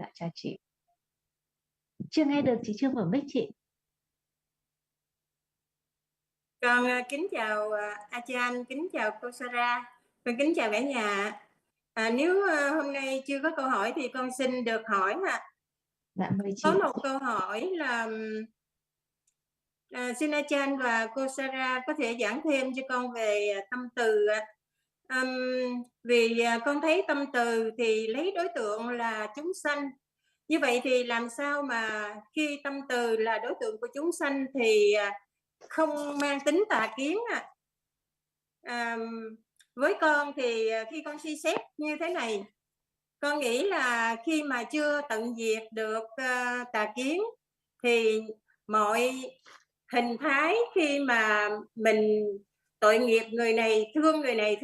Dạ chào chị. Chưa nghe được, chị chưa mở mic chị. Con kính chào Achan, kính chào cô Sarah, con kính chào cả nhà. Nếu hôm nay chưa có câu hỏi thì con xin được hỏi ạ. Dạ mời chị. Có một câu hỏi là xin Achan và cô Sarah có thể giảng thêm cho con về tâm từ. Vì con thấy tâm từ thì lấy đối tượng là chúng sanh. Như vậy thì làm sao mà khi tâm từ là đối tượng của chúng sanh thì không mang tính tà kiến với con thì khi con suy xét như thế này, con nghĩ là khi mà chưa tận diệt được tà kiến thì mọi hình thái khi mà mình tội nghiệp người này,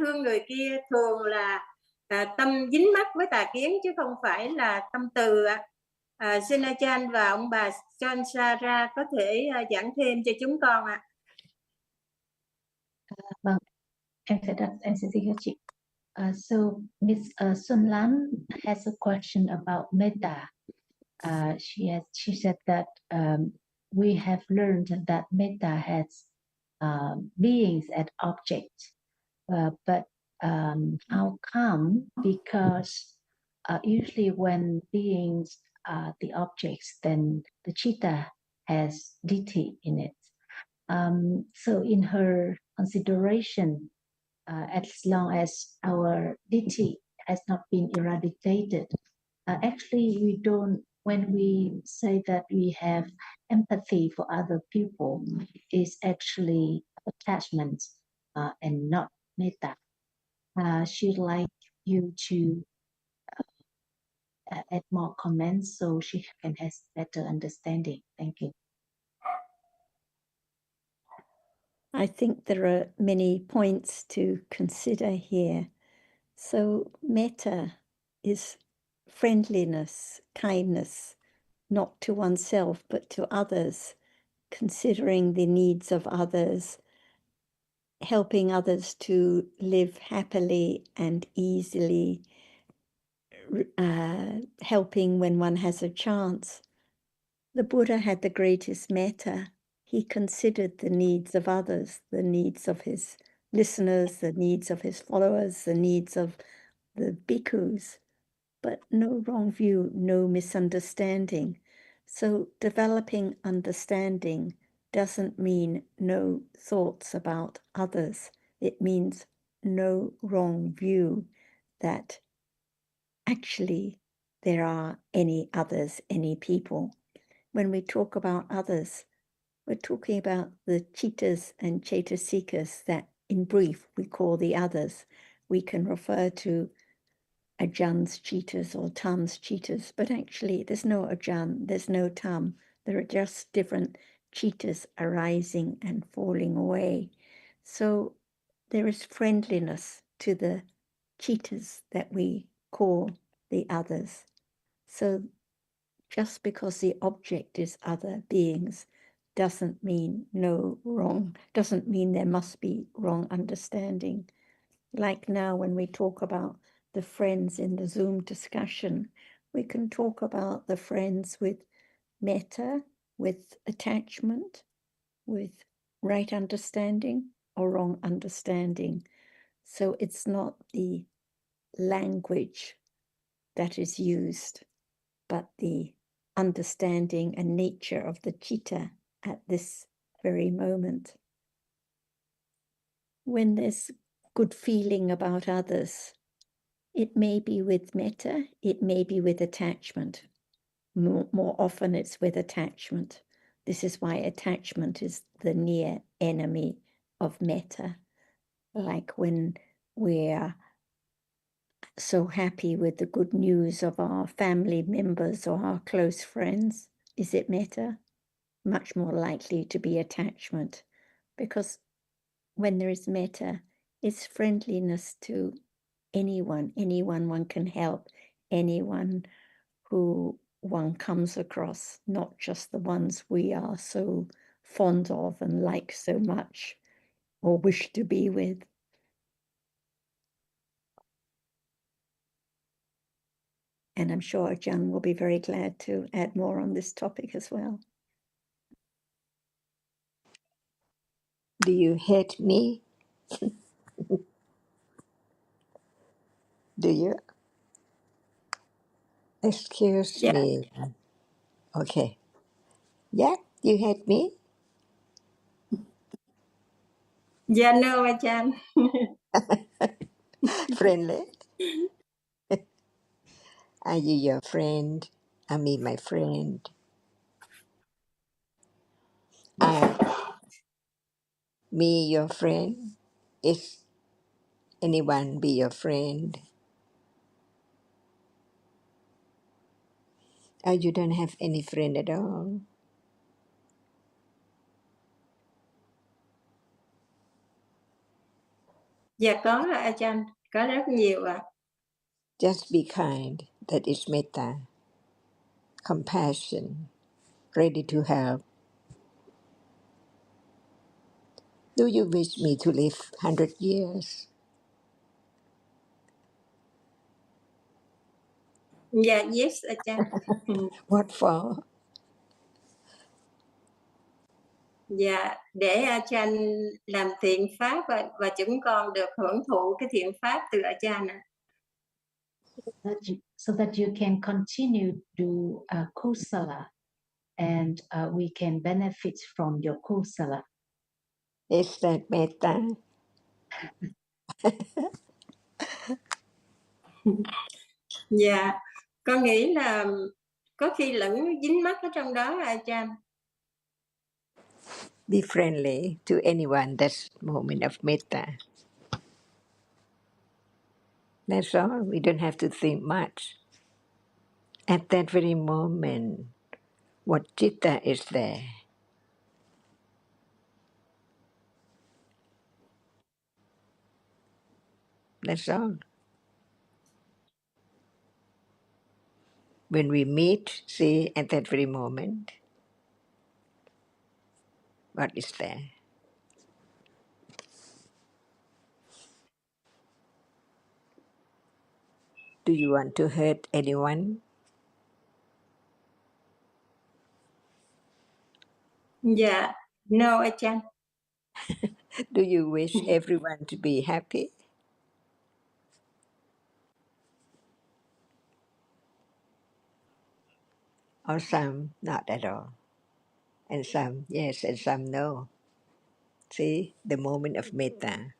thương người kia thường là tâm dính mắc với tà kiến chứ không phải là tâm từ. Xin Achan và ông bà John Sarah có thể giảng thêm cho chúng con ạ. Vâng, em sẽ dịch cho chị. So Miss Xuân Lan has a question about metta. She said that we have learned that metta has beings as objects, but how come? Because usually when beings are the objects, then the citta has deity in it. So in her consideration, as long as our deity has not been eradicated, actually we don't, when we say that we have empathy for other people, is actually attachment and not metta. She'd like you to add more comments so she can have better understanding. Thank you. I think there are many points to consider here. So metta is friendliness, kindness, not to oneself, but to others, considering the needs of others, helping others to live happily and easily, helping when one has a chance. The Buddha had the greatest metta. He considered the needs of others, the needs of his listeners, the needs of his followers, the needs of the bhikkhus, but no wrong view, no misunderstanding. So developing understanding doesn't mean no thoughts about others. It means no wrong view that actually there are any others, any people. When we talk about others, we're talking about the cittas and cetasikas that, in brief, we call the others. We can refer to Ajahns cittas or Tams cittas, but actually there's no Ajahn, there's no Tam. There are just different cittas arising and falling away. So there is friendliness to the cittas that we call the others. So just because the object is other beings doesn't mean no wrong, doesn't mean there must be wrong understanding. Like now when we talk about the friends in the Zoom discussion, we can talk about the friends with metta, with attachment, with right understanding or wrong understanding. So it's not the language that is used, but the understanding and nature of the citta at this very moment. When there's good feeling about others, it may be with metta, it may be with attachment. More often it's with attachment. This is why attachment is the near enemy of metta. Like when we're so happy with the good news of our family members or our close friends, is it metta? Much more likely to be attachment, because when there is metta, it's friendliness to anyone one can help, anyone who one comes across, not just the ones we are so fond of and like so much or wish to be with. And I'm sure Ajahn will be very glad to add more on this topic as well. Do you hate me? Do you? Excuse Dạ, me. Okay. Yeah, you hate me? dạ no Ajahn. Friendly? Are you your friend? I mean my friend. Are me your friend? Is anyone be your friend? Or you don't have any friend at all? Dạ có Ajahn, có rất nhiều ạ. Just be kind. That is metta. Compassion. Ready to help. Do you wish me to live 100 years? Dạ yes Ajahn. What for? Dạ để Ajahn làm thiện pháp và chúng con được hưởng thụ cái thiện pháp từ Ajahn ạ. So that you can continue to do kusala, and we can benefit from your kusala. Is that metta? Dạ, con nghĩ là có khi lẫn dính mắc ở trong đó Ajahn. Be friendly to anyone. That's moment of metta. That's all. We don't have to think much. At that very moment, what citta is there? That's all. When we meet, see at that very moment, what is there? Do you want to hurt anyone? Dạ, no Ajahn. Do you wish everyone to be happy? Or some not at all? And some yes, and some no. See, the moment of metta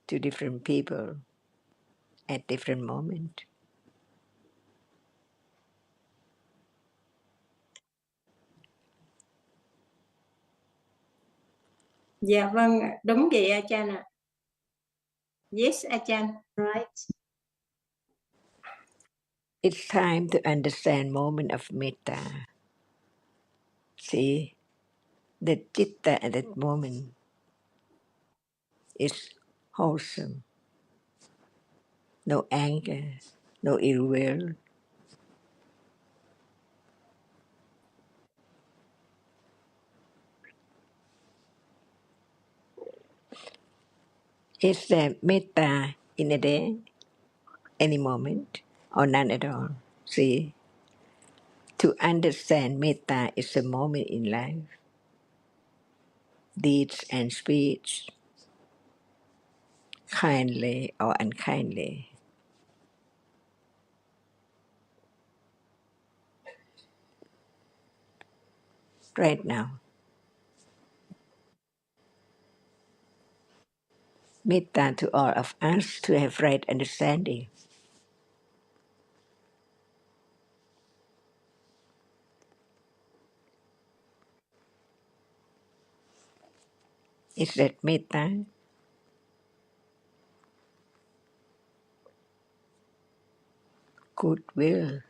to different people at different moment. Dạ vâng, đúng vậy Ajahn ạ. Yes Ajahn. Right? It's time to understand moment of metta. See, the citta at that moment is wholesome. No anger, no ill will. Is there metta in a day, any moment, or none at all? See, to understand metta is a moment in life, deeds and speech, kindly or unkindly. Right now, metta to all of us to have right understanding. Is that metta? Goodwill.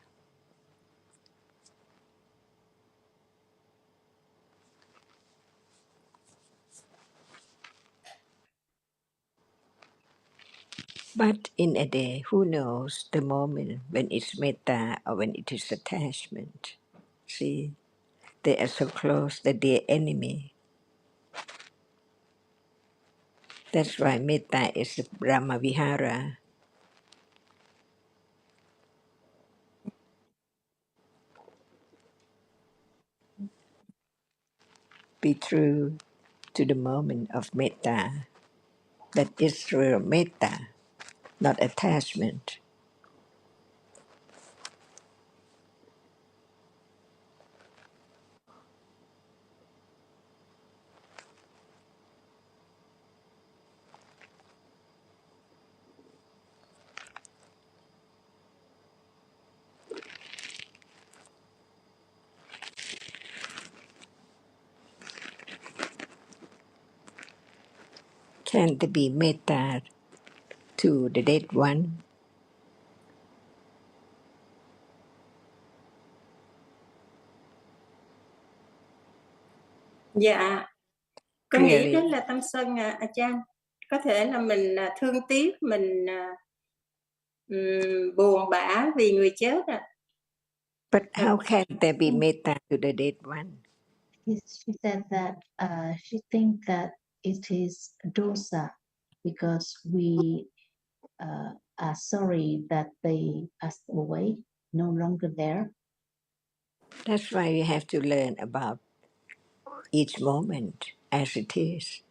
But in a day, who knows the moment when it's metta or when it is attachment? See, they are so close that they're enemy. That's why metta is Brahma Vihara. be true to the moment of metta. That is real metta, not attachment. Can there be metta to the dead one? Dạ, con nghĩ đó Clearly. là tâm sân Ajahn. Có thể là mình thương tiếc, mình buồn bã vì người chết But how can there be metta to the dead one? She said that she thinks that it is dosa because we are sorry that they passed away, no longer there. That's why we have to learn about each moment as it is,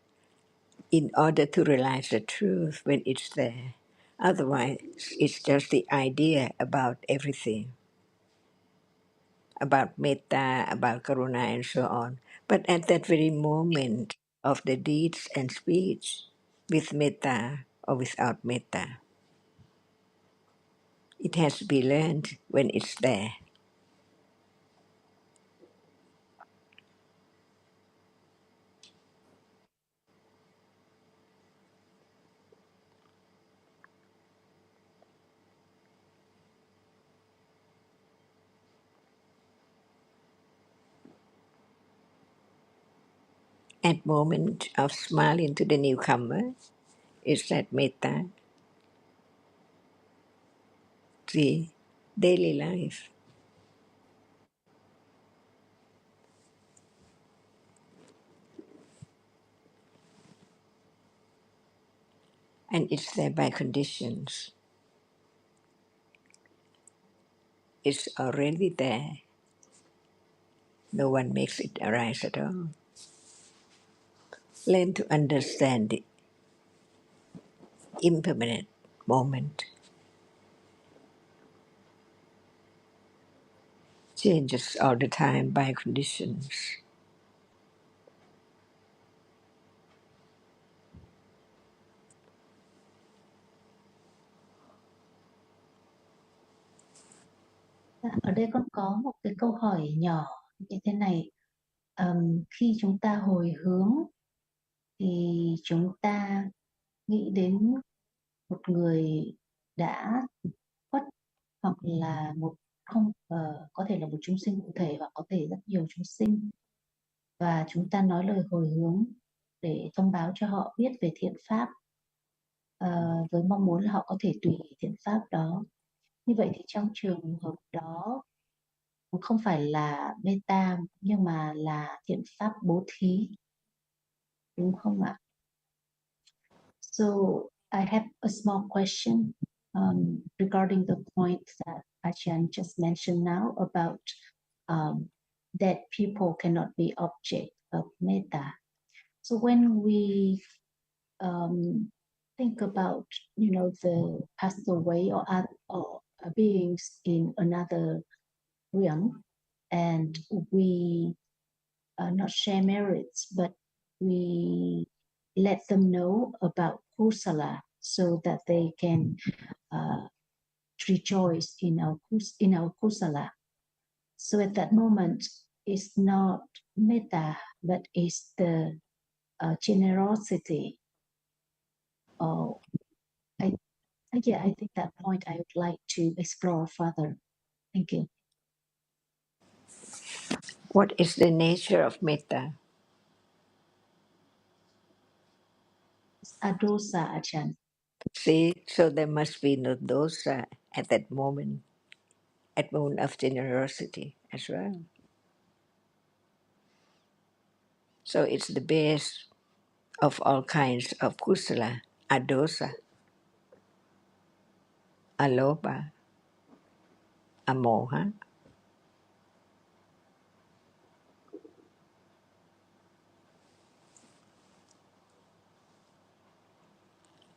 in order to realize the truth when it's there. Otherwise, it's just the idea about everything, about metta, about karuna, and so on. But at that very moment of the deeds and speech, with metta or without metta, it has to be learned when it's there. At moment of smiling to the newcomer, is that metta. See, daily life. And it's there by conditions. It's already there. No one makes it arise at all. Learn to understand the impermanent moment. Changes all the time by conditions. Ở đây con có một cái câu hỏi nhỏ như thế này. Khi chúng ta hồi hướng thì chúng ta nghĩ đến một người đã khuất hoặc là có thể là một chúng sinh cụ thể hoặc có thể rất nhiều chúng sinh, và chúng ta nói lời hồi hướng để thông báo cho họ biết về thiện pháp, với mong muốn là họ có thể tùy thiện pháp đó. Như vậy thì trong trường hợp đó không phải là metta nhưng mà là thiện pháp bố thí, đúng không ạ? So I have a small question regarding the point that Ajahn just mentioned now about that people cannot be object of metta. So when we think about, the passed away or beings in another realm, and we not share merits, but we let them know about kusala so that they can rejoice in our kusala. So at that moment, it's not metta, but it's the generosity. I think that point I would like to explore further. Thank you. What is the nature of metta? Adosa Ajahn. See, so there must be no dosa at that moment, at moment of generosity as well. So it's the base of all kinds of kusala, adosa, aloba, amoha.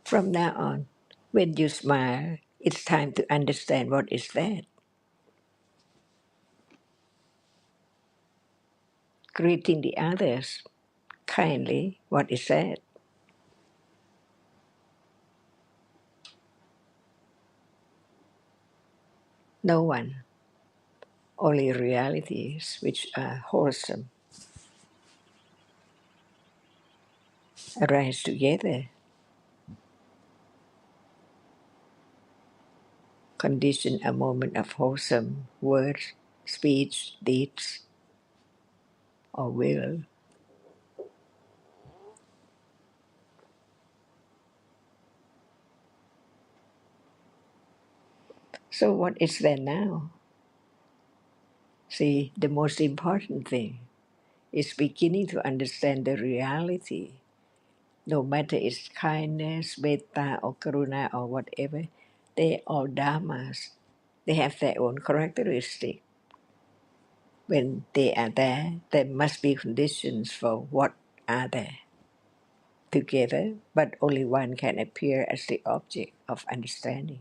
From now on, when you smile, it's time to understand what is that. Greeting the others kindly, what is that? No one, only realities which are wholesome arise together. Condition a moment of wholesome words, speech, deeds, or will. So what is there now? See, the most important thing is beginning to understand the reality. No matter it's kindness, metta, or karuna, or whatever, they are dhammas. They have their own characteristic. When they are there must be conditions for what are there together, but only one can appear as the object of understanding.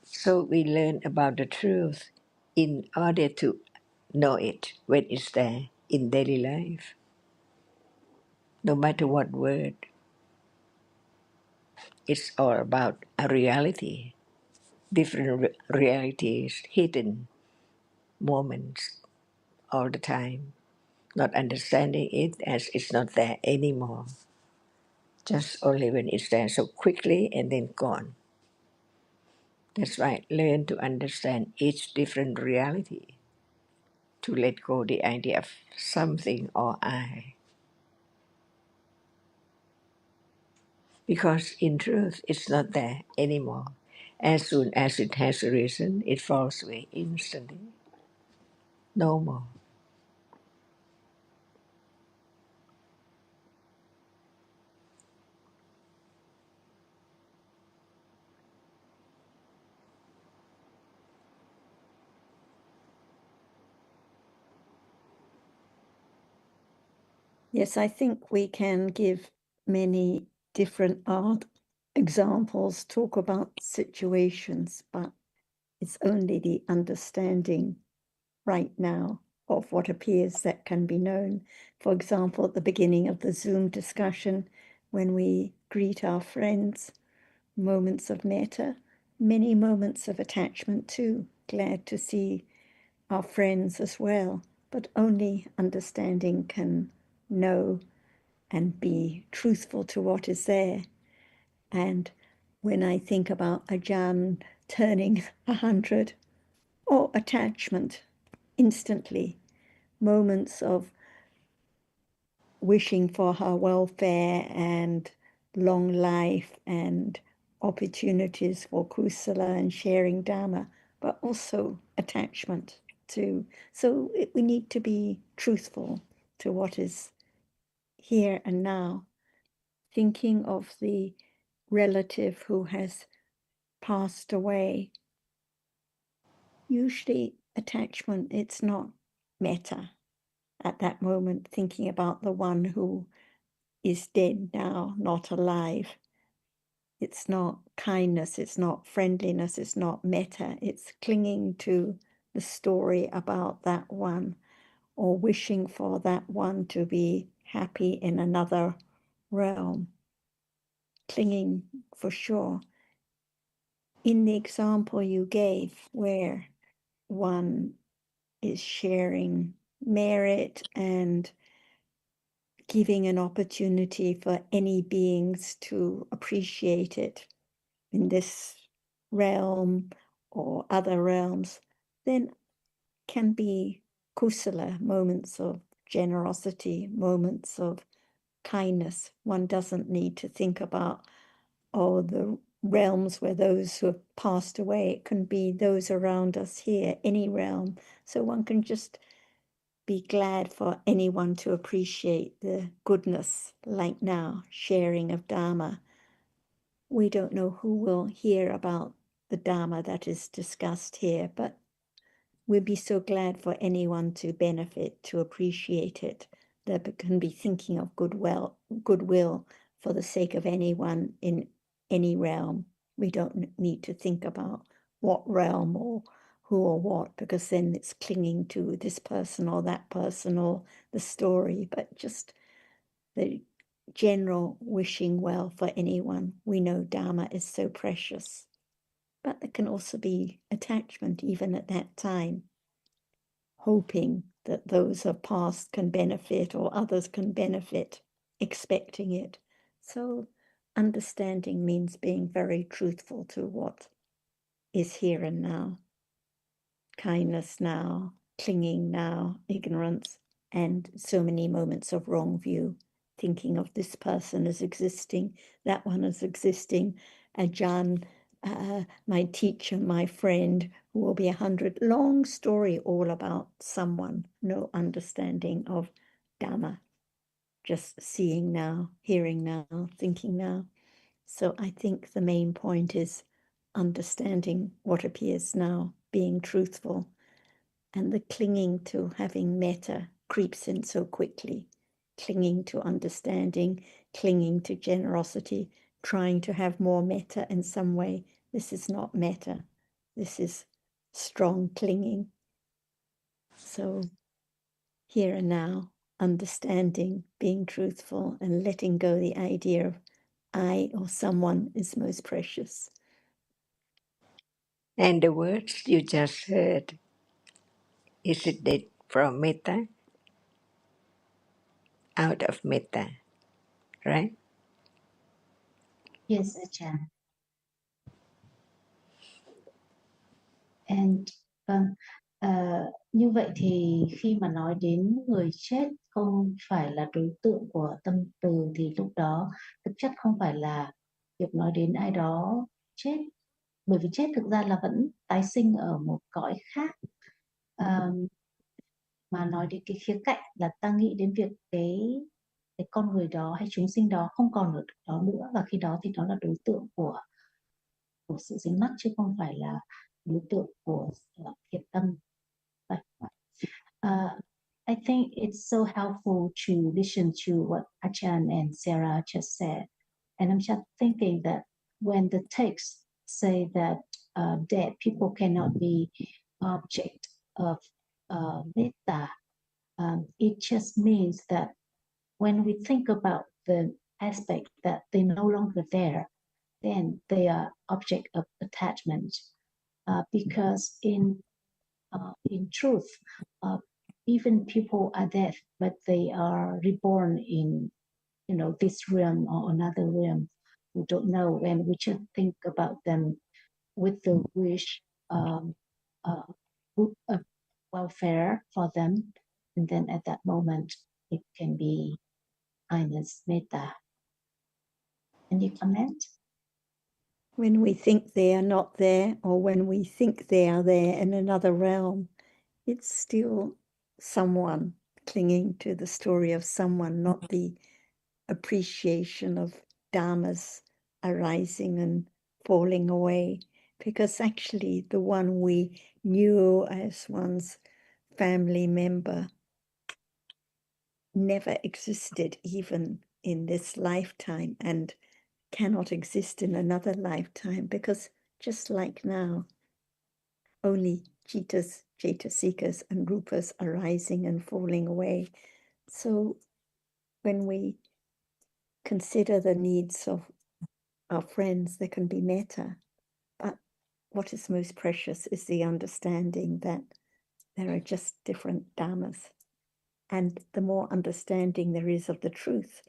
So we learn about the truth in order to know it when it's there in daily life. No matter what word, it's all about a reality, different realities, hidden moments all the time, not understanding it as it's not there anymore, just only when it's there so quickly and then gone. That's right, learn to understand each different reality, to let go the idea of something or I. Because in truth, it's not there anymore. As soon as it has arisen, it falls away instantly. No more. Yes, I think we can give many different art examples, talk about situations, but it's only the understanding right now of what appears that can be known. For example, at the beginning of the Zoom discussion, when we greet our friends, moments of metta, many moments of attachment too. Glad to see our friends as well, but only understanding can know and be truthful to what is there. And when I think about Ajahn turning 100, or attachment, instantly, moments of wishing for her welfare and long life and opportunities for kusala and sharing Dhamma, but also attachment to. So we need to be truthful to what is here and now. Thinking of the relative who has passed away, usually attachment, it's not metta at that moment, thinking about the one who is dead now, not alive. It's not kindness, it's not friendliness, it's not metta, it's clinging to the story about that one or wishing for that one to be happy in another realm. Clinging for sure. In the example you gave, where one is sharing merit and giving an opportunity for any beings to appreciate it in this realm or other realms, then can be kusala, moments of generosity, moments of kindness. One doesn't need to think about, oh, the realms where those who have passed away. It can be those around us here, any realm. So one can just be glad for anyone to appreciate the goodness, like now, sharing of Dhamma. We don't know who will hear about the Dhamma that is discussed here, but we'd be so glad for anyone to benefit, to appreciate it, there can be thinking of goodwill for the sake of anyone in any realm. We don't need to think about what realm or who or what, because then it's clinging to this person or that person or the story, but just the general wishing well for anyone. We know Dharma is so precious, but there can also be attachment even at that time, hoping that those of past can benefit or others can benefit, expecting it. So understanding means being very truthful to what is here and now. Kindness now, clinging now, ignorance, and so many moments of wrong view, thinking of this person as existing, that one as existing, Ajahn, my teacher, my friend, who will be 100. Long story all about someone, no understanding of Dhamma, just seeing now, hearing now, thinking now. So I think the main point is understanding what appears now, being truthful, and the clinging to having metta creeps in so quickly, clinging to understanding, clinging to generosity, trying to have more metta in some way. This is not metta. This is strong clinging. So here and now, understanding, being truthful, and letting go the idea of I or someone is most precious. And the words you just heard, is it that from metta? Out of metta, right? Yes, Ajahn. And như vậy thì khi mà nói đến người chết không phải là đối tượng của tâm từ thì lúc đó thực chất không phải là việc nói đến ai đó chết, bởi vì chết thực ra là vẫn tái sinh ở một cõi khác, mà nói đến cái khía cạnh là ta nghĩ đến việc cái con người đó hay chúng sinh đó không còn ở đó nữa, và khi đó thì đó là đối tượng của sự dính mắc chứ không phải là đối tượng của thiện tâm. I think it's so helpful to listen to what Ajahn and Sarah just said. And I'm just thinking that when the texts say that dead people cannot be object of metta, it just means that when we think about the aspect that they're no longer there, then they are object of attachment. Because in truth, even people are dead, but they are reborn in, this realm or another realm. We don't know, and we should think about them with the wish, good welfare for them, and then at that moment it can be kindness, metta. Any comment? When we think they are not there, or when we think they are there in another realm, it's still someone clinging to the story of someone, not the appreciation of dharmas arising and falling away. Because actually the one we knew as one's family member never existed even in this lifetime and cannot exist in another lifetime, because just like now, only citas, cetasikas, and rupas arising and falling away. So when we consider the needs of our friends, there can be metta, but what is most precious is the understanding that there are just different dhammas. And the more understanding there is of the truth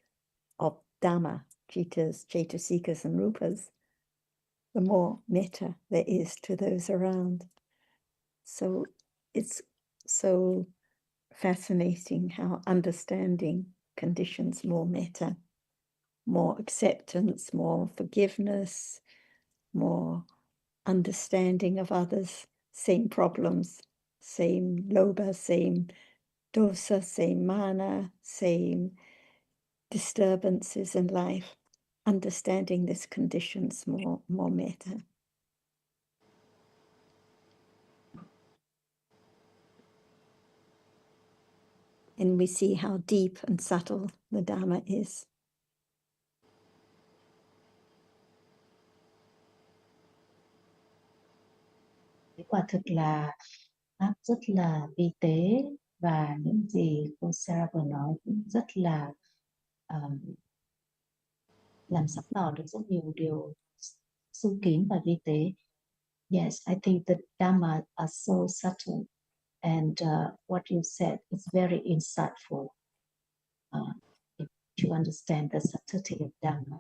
of Dhamma, citas, cetasikas, and rupas, the more metta there is to those around. So it's so fascinating how understanding conditions more metta, more acceptance, more forgiveness, more understanding of others, same problems, same lobha, same dosa, same mana, same disturbances in life. Understanding this conditions more metta. and we see how deep and subtle the Dhamma is. Quả thực là Pháp rất là vi tế, và những gì cô Sarah vừa nói cũng rất là làm sáng tỏ được rất nhiều điều sâu kín và vi tế. Yes, I think the Dhamma are so subtle, and what you said is very insightful to understand the subtlety of Dhamma.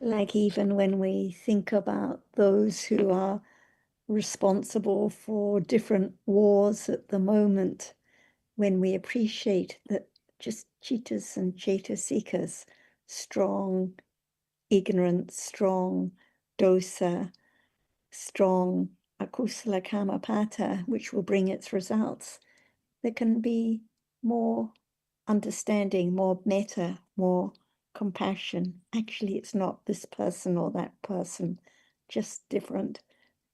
Like even when we think about those who are responsible for different wars at the moment, when we appreciate that just chittas and cetasikas, strong ignorance, strong dosa, strong akusala kamapata, which will bring its results, there can be more understanding, more metta, more compassion. Actually, it's not this person or that person, just different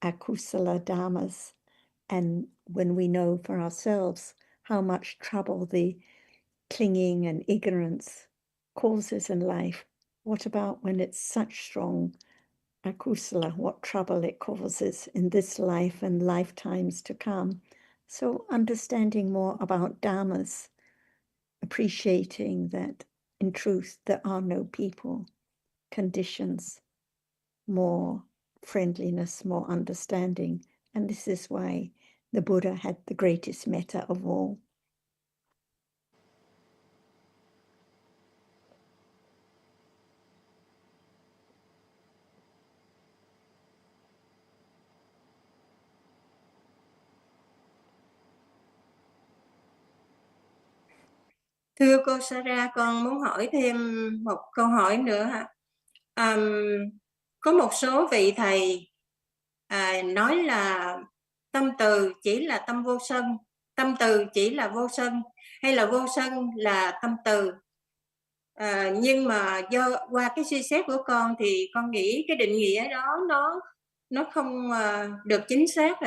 akusala dhammas. And when we know for ourselves how much trouble the clinging and ignorance causes in life, what about when it's such strong akusala, what trouble it causes in this life and lifetimes to come? So understanding more about dhammas, appreciating that in truth there are no people, conditions, more friendliness, more understanding. And this is why the Buddha had the greatest metta of all. Thưa cô Sarah, con muốn hỏi thêm một câu hỏi nữa ha. Có một số vị thầy nói là tâm từ chỉ là tâm vô sân, tâm từ chỉ là vô sân, hay là vô sân là tâm từ. Nhưng mà qua cái suy xét của con thì con nghĩ cái định nghĩa đó nó không được chính xác.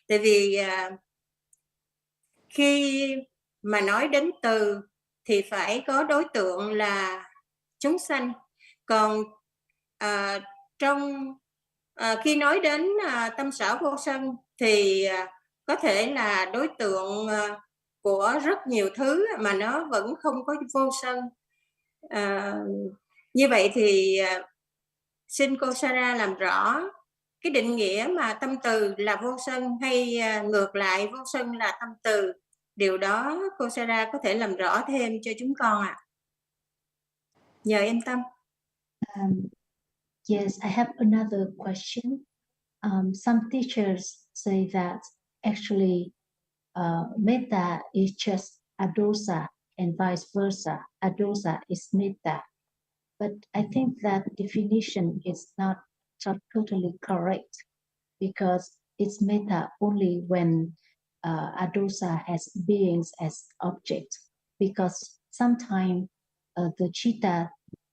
Tại vì khi mà nói đến từ thì phải có đối tượng là chúng sanh. Còn khi nói đến tâm sở vô sân thì có thể là đối tượng của rất nhiều thứ mà nó vẫn không có vô sân. Như vậy thì xin cô Sarah làm rõ cái định nghĩa mà tâm từ là vô sân, hay ngược lại vô sân là tâm từ. Điều đó cô Sarah có thể làm rõ thêm cho chúng con ạ. Nhờ em Tâm. Yes, I have another question. Some teachers say that actually metta is just adosa and vice versa. Adosa is metta. But I think that definition is not totally correct, because it's metta only when adosa has beings as object. Because sometimes the citta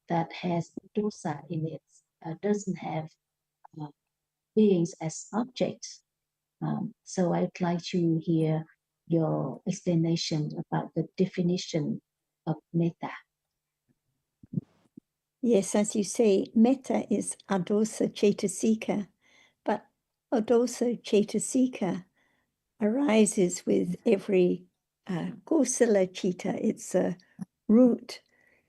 that has dosa in it doesn't have beings as objects. So I'd like to hear your explanation about the definition of metta. Yes, as you say, metta is adosa cetasika, but adosa cetasika arises with every kosala citta. It's a root.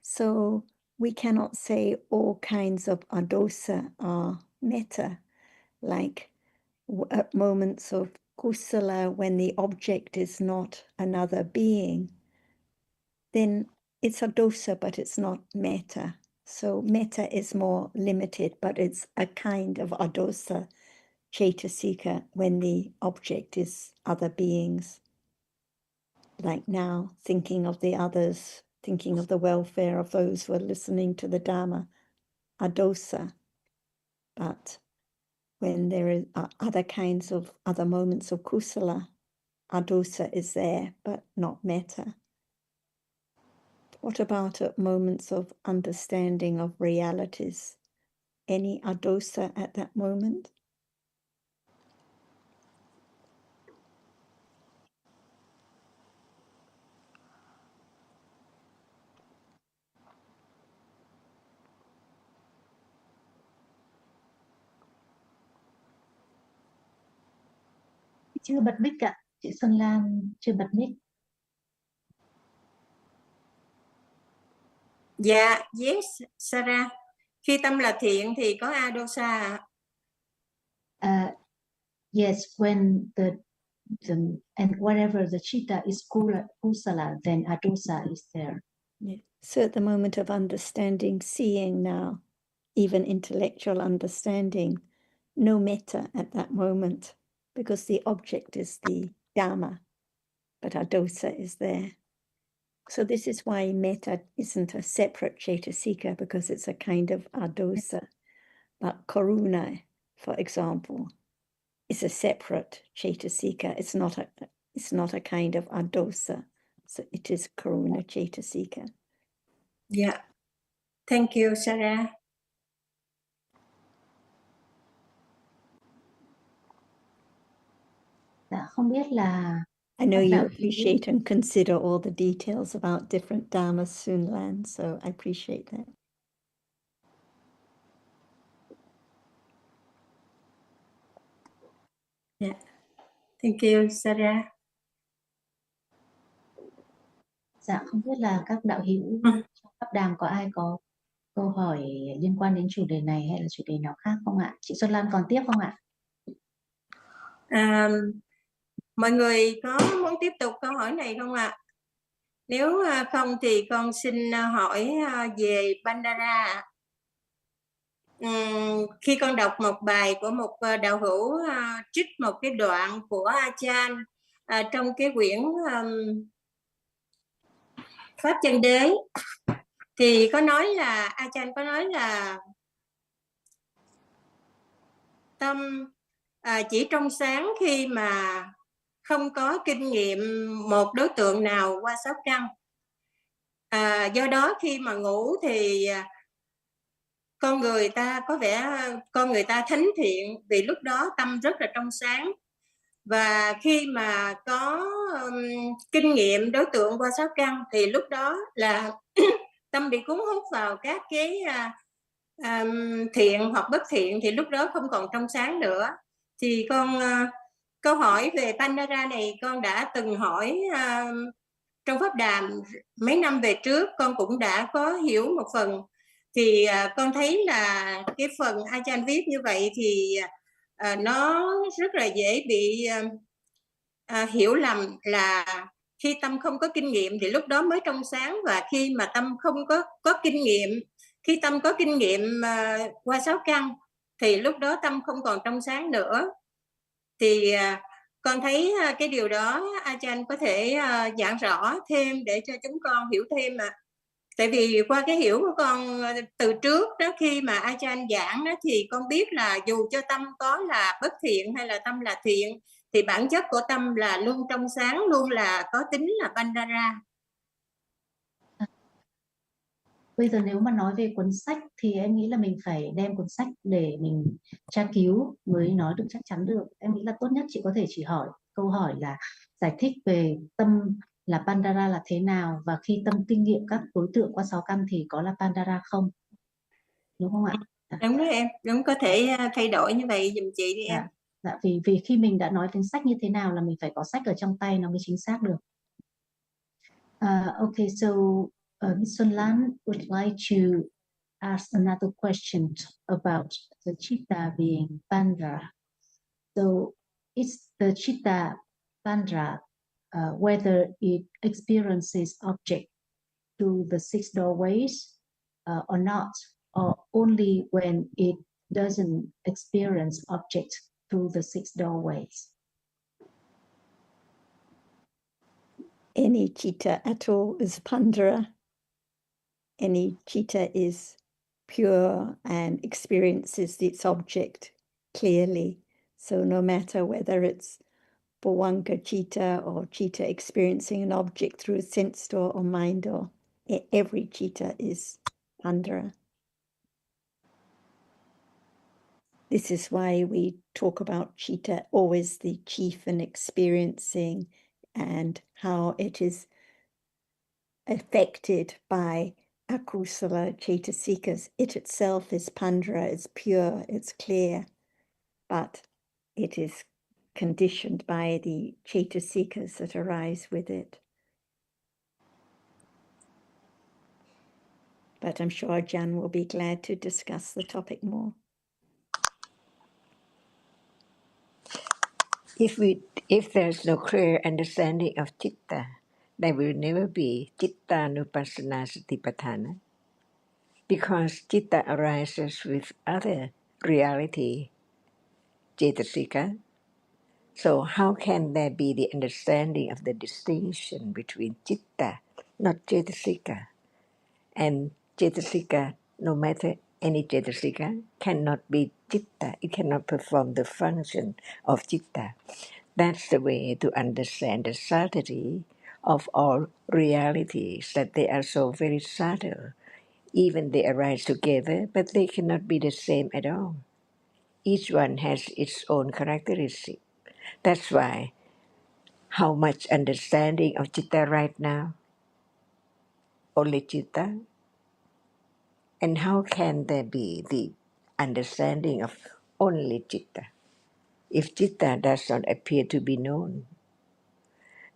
So we cannot say all kinds of adosa are metta, like at moments of kusala when the object is not another being, then it's a dosa, but it's not metta. So metta is more limited, but it's a kind of adosa cetasika when the object is other beings. Like now, thinking of the others, thinking of the welfare of those who are listening to the Dhamma, adosa. But when there are other kinds of other moments of kusala, adosa is there, but not metta. What about at moments of understanding of realities? Any adosa at that moment? chưa bật mic ạ. Chị Xuân Lan chưa bật mic. Dạ, yes, Sarah. Khi tâm là thiện thì có adosa ạ. Yes, when the and wherever the chitta is kusala, then adosa is there. Yeah. So at the moment of understanding, seeing now, even intellectual understanding, no metta at that moment, because the object is the Dhamma, but adosa is there. So this is why metta isn't a separate cetasika, because it's a kind of adosa. But karuna, for example, is a separate cetasika. It's not a kind of adosa. So it is karuna cetasika. Yeah. Thank you, Sarah. Dạ, không biết là I know các you đạo hữu appreciate and consider all the details about different dhammas, Sun Lan, so I appreciate that. Yeah. Thank you, Sarah. Dạ, không biết là các đạo hữu trong pháp đàm có ai có câu hỏi liên quan đến chủ đề này hay là chủ đề nào khác không ạ? Chị Xuân Lan còn tiếp không ạ? Mọi người có muốn tiếp tục câu hỏi này không ạ? Nếu không thì con xin hỏi về Bandara. Khi con đọc một bài của một đạo hữu trích một cái đoạn của Achan trong cái quyển Pháp Chân Đế, thì có nói là Achan có nói là tâm chỉ trong sáng khi mà không có kinh nghiệm một đối tượng nào qua 6 căn. Do đó khi mà ngủ thì con người ta thánh thiện, vì lúc đó tâm rất là trong sáng. Và khi mà có kinh nghiệm đối tượng qua 6 căn thì lúc đó là tâm bị cuốn hút vào các cái thiện hoặc bất thiện, thì lúc đó không còn trong sáng nữa. Thì con câu hỏi về Pandara này con đã từng hỏi trong pháp đàm mấy năm về trước, con cũng đã có hiểu một phần. Thì con thấy là cái phần Ajahn viết như vậy thì nó rất là dễ bị hiểu lầm là khi tâm không có kinh nghiệm thì lúc đó mới trong sáng, và khi mà tâm không có kinh nghiệm, khi tâm có kinh nghiệm qua 6 căn thì lúc đó tâm không còn trong sáng nữa. Thì con thấy cái điều đó Ajahn có thể giảng rõ thêm để cho chúng con hiểu thêm ạ. Tại vì qua cái hiểu của con từ trước đó, khi mà Ajahn giảng đó, thì con biết là dù cho tâm có là bất thiện hay là tâm là thiện thì bản chất của tâm là luôn trong sáng, luôn là có tính là Bandara. Bây giờ nếu mà nói về cuốn sách thì em nghĩ là mình phải đem cuốn sách để mình tra cứu mới nói được chắc chắn được. Em nghĩ là tốt nhất chị có thể chỉ hỏi câu hỏi là giải thích về tâm là Pandara là thế nào, và khi tâm kinh nghiệm các đối tượng qua 6 căn thì có là Pandara không, đúng không ạ? Đúng đó em, đúng, có thể thay đổi như vậy giùm chị đi em. Dạ, vì khi mình đã nói đến sách như thế nào là mình phải có sách ở trong tay nó mới chính xác được. Okay, so Ms. Xuân Lan would like to ask another question about the chitta being Pandara. So is the chitta Pandara whether it experiences object through the 6 doorways or not, or only when it doesn't experience object through the 6 doorways? Any chitta at all is Pandara. Any chitta is pure and experiences its object clearly. So no matter whether it's Bhavanka chitta or chitta experiencing an object through a sense door or mind door, every chitta is Pandara. This is why we talk about chitta, always the chief in experiencing, and how it is affected by akusala cetasikas. It itself is Pandara, it's pure, it's clear, but it is conditioned by the cetasikas that arise with it. But I'm sure Jan will be glad to discuss the topic more. If there's no clear understanding of citta, there will never be citta-nupassana satipatthana, because citta arises with other reality, cetasika. So how can there be the understanding of the distinction between citta, not cetasika, and cetasika, no matter any cetasika, cannot be citta. It cannot perform the function of citta. That's the way to understand the subtlety of all realities, that they are so very subtle. Even they arise together, but they cannot be the same at all. Each one has its own characteristic. That's why how much understanding of citta right now? Only citta? And how can there be the understanding of only citta if citta does not appear to be known?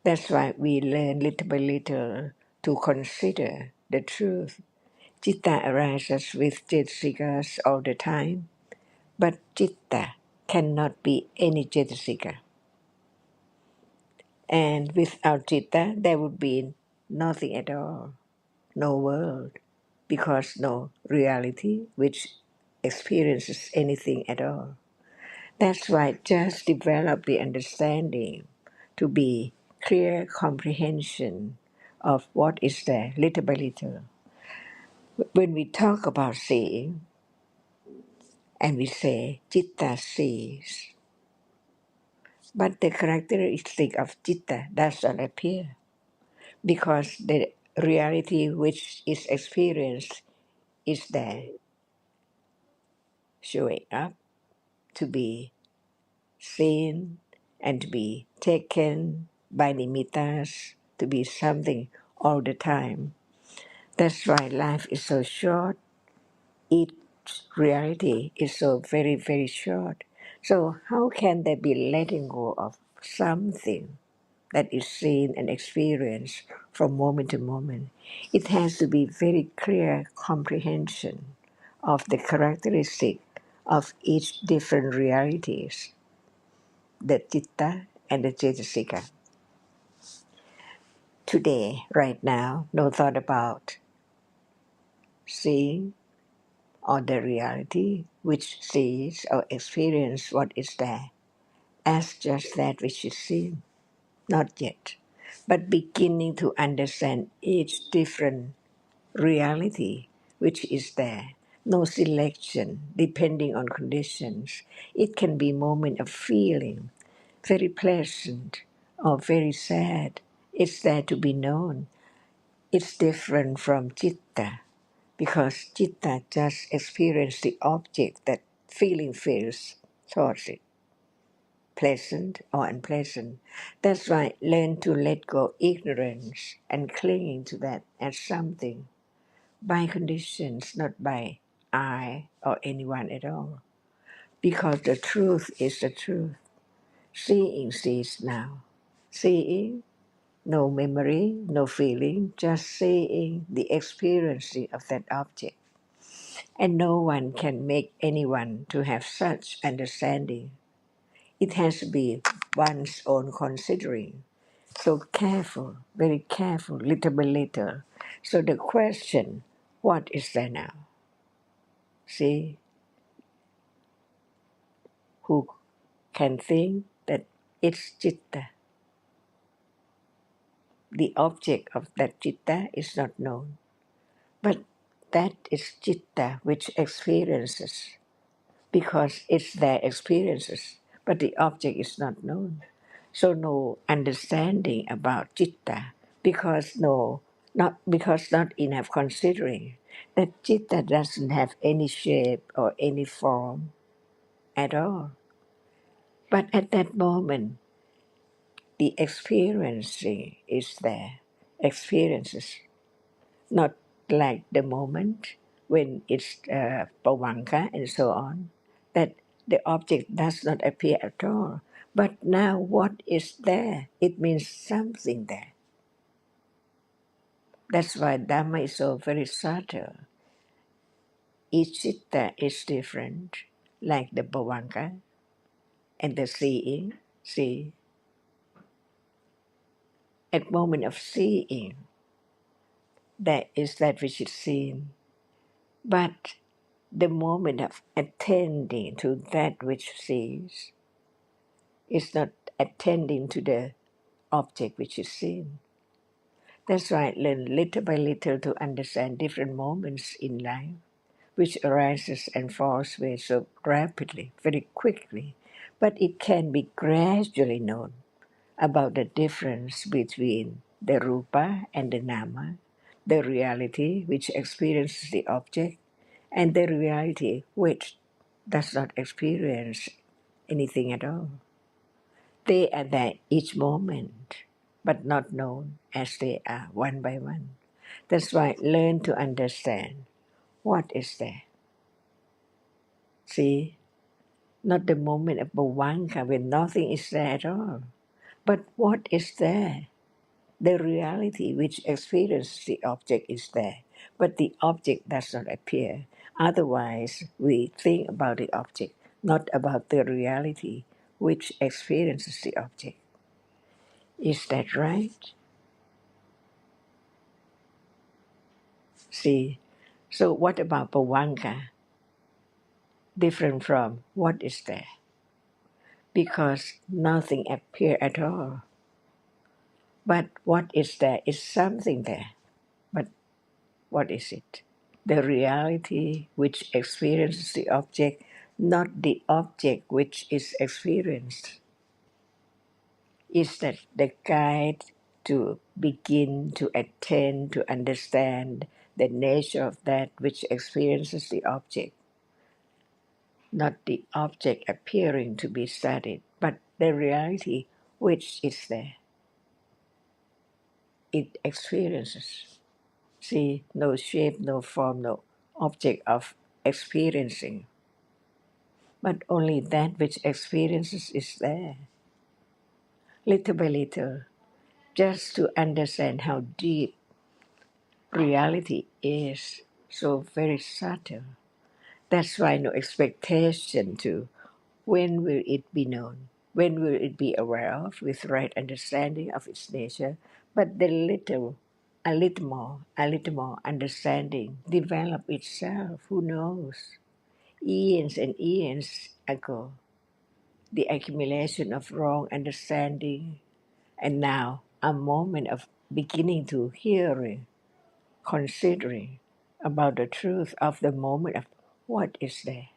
That's why we learn little by little to consider the truth. Citta arises with cetasikas all the time, but citta cannot be any cetasika. And without citta, there would be nothing at all, no world, because no reality which experiences anything at all. That's why just develop the understanding to be clear comprehension of what is there, little by little. When we talk about seeing, and we say citta sees, but the characteristic of citta does not appear because the reality which is experienced is there, showing up to be seen and to be taken by nimittas, to be something all the time. That's why life is so short. Each reality is so very, very short. So how can there be letting go of something that is seen and experienced from moment to moment? It has to be very clear comprehension of the characteristic of each different realities, the citta and the cetasika. Today, right now, no thought about seeing or the reality which sees or experiences what is there as just that which is seen, not yet, but beginning to understand each different reality which is there. No selection depending on conditions. It can be moment of feeling, very pleasant or very sad. It's there to be known. It's different from citta because citta just experiences the object that feeling feels towards it, pleasant or unpleasant. That's why learn to let go ignorance and clinging to that as something by conditions, not by I or anyone at all. Because the truth is the truth. Seeing sees now. Seeing, no memory, no feeling, just seeing the experiencing of that object. And no one can make anyone to have such understanding. It has to be one's own considering. So careful, very careful, little by little. So the question, what is there now? See, who can think that it's citta? The object of that citta is not known. But that is citta which experiences, because it's their experiences, but the object is not known. So no understanding about citta, because not enough considering that citta doesn't have any shape or any form at all. But at that moment, the experiencing is there, experiences, not like the moment when it's pawanka and so on, that the object does not appear at all. But now what is there? It means something there. That's why Dhamma is so very subtle. Each citta is different, like the bhavanka and the seeing. See, at moment of seeing, that is that which is seen. But the moment of attending to that which sees is not attending to the object which is seen. That's why learn little by little to understand different moments in life, which arises and falls away so rapidly, very quickly. But it can be gradually known about the difference between the rupa and the nama, the reality which experiences the object, and the reality which does not experience anything at all. They are there each moment, but not known as they are one by one. That's why learn to understand what is there. See, not the moment of bhavanka when nothing is there at all, but what is there. The reality which experiences the object is there, but the object does not appear. Otherwise, we think about the object, not about the reality which experiences the object. Is that right? See, so what about bhavanka? Different from what is there? Because nothing appears at all. But what is there is something there. But what is it? The reality which experiences the object, not the object which is experienced. Is that the guide to begin to attend to understand the nature of that which experiences the object, not the object appearing to be studied, but the reality which is there. It experiences. See, no shape, no form, no object of experiencing, but only that which experiences is there. Little by little, just to understand how deep reality is, so very subtle. That's why no expectation to when will it be known, when will it be aware of with right understanding of its nature, but a little more understanding develop itself, who knows? Eons and eons ago, the accumulation of wrong understanding, and now a moment of beginning to hearing, considering about the truth of the moment of what is there.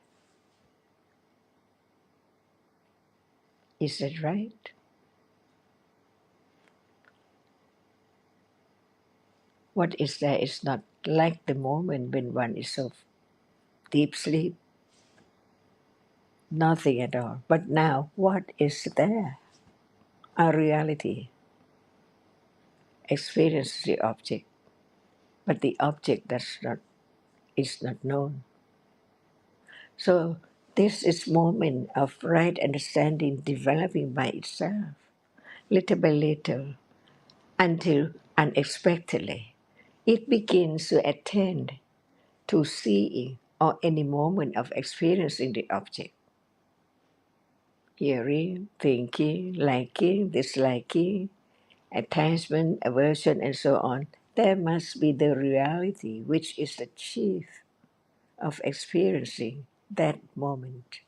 Is that right? What is there is not like the moment when one is so deep sleep, nothing at all. But now, what is there? A reality experiences the object, but the object is not known. So this is moment of right understanding developing by itself, little by little, until unexpectedly it begins to attend to seeing or any moment of experiencing the object. Hearing, thinking, liking, disliking, attachment, aversion, and so on, there must be the reality which is the chief of experiencing that moment,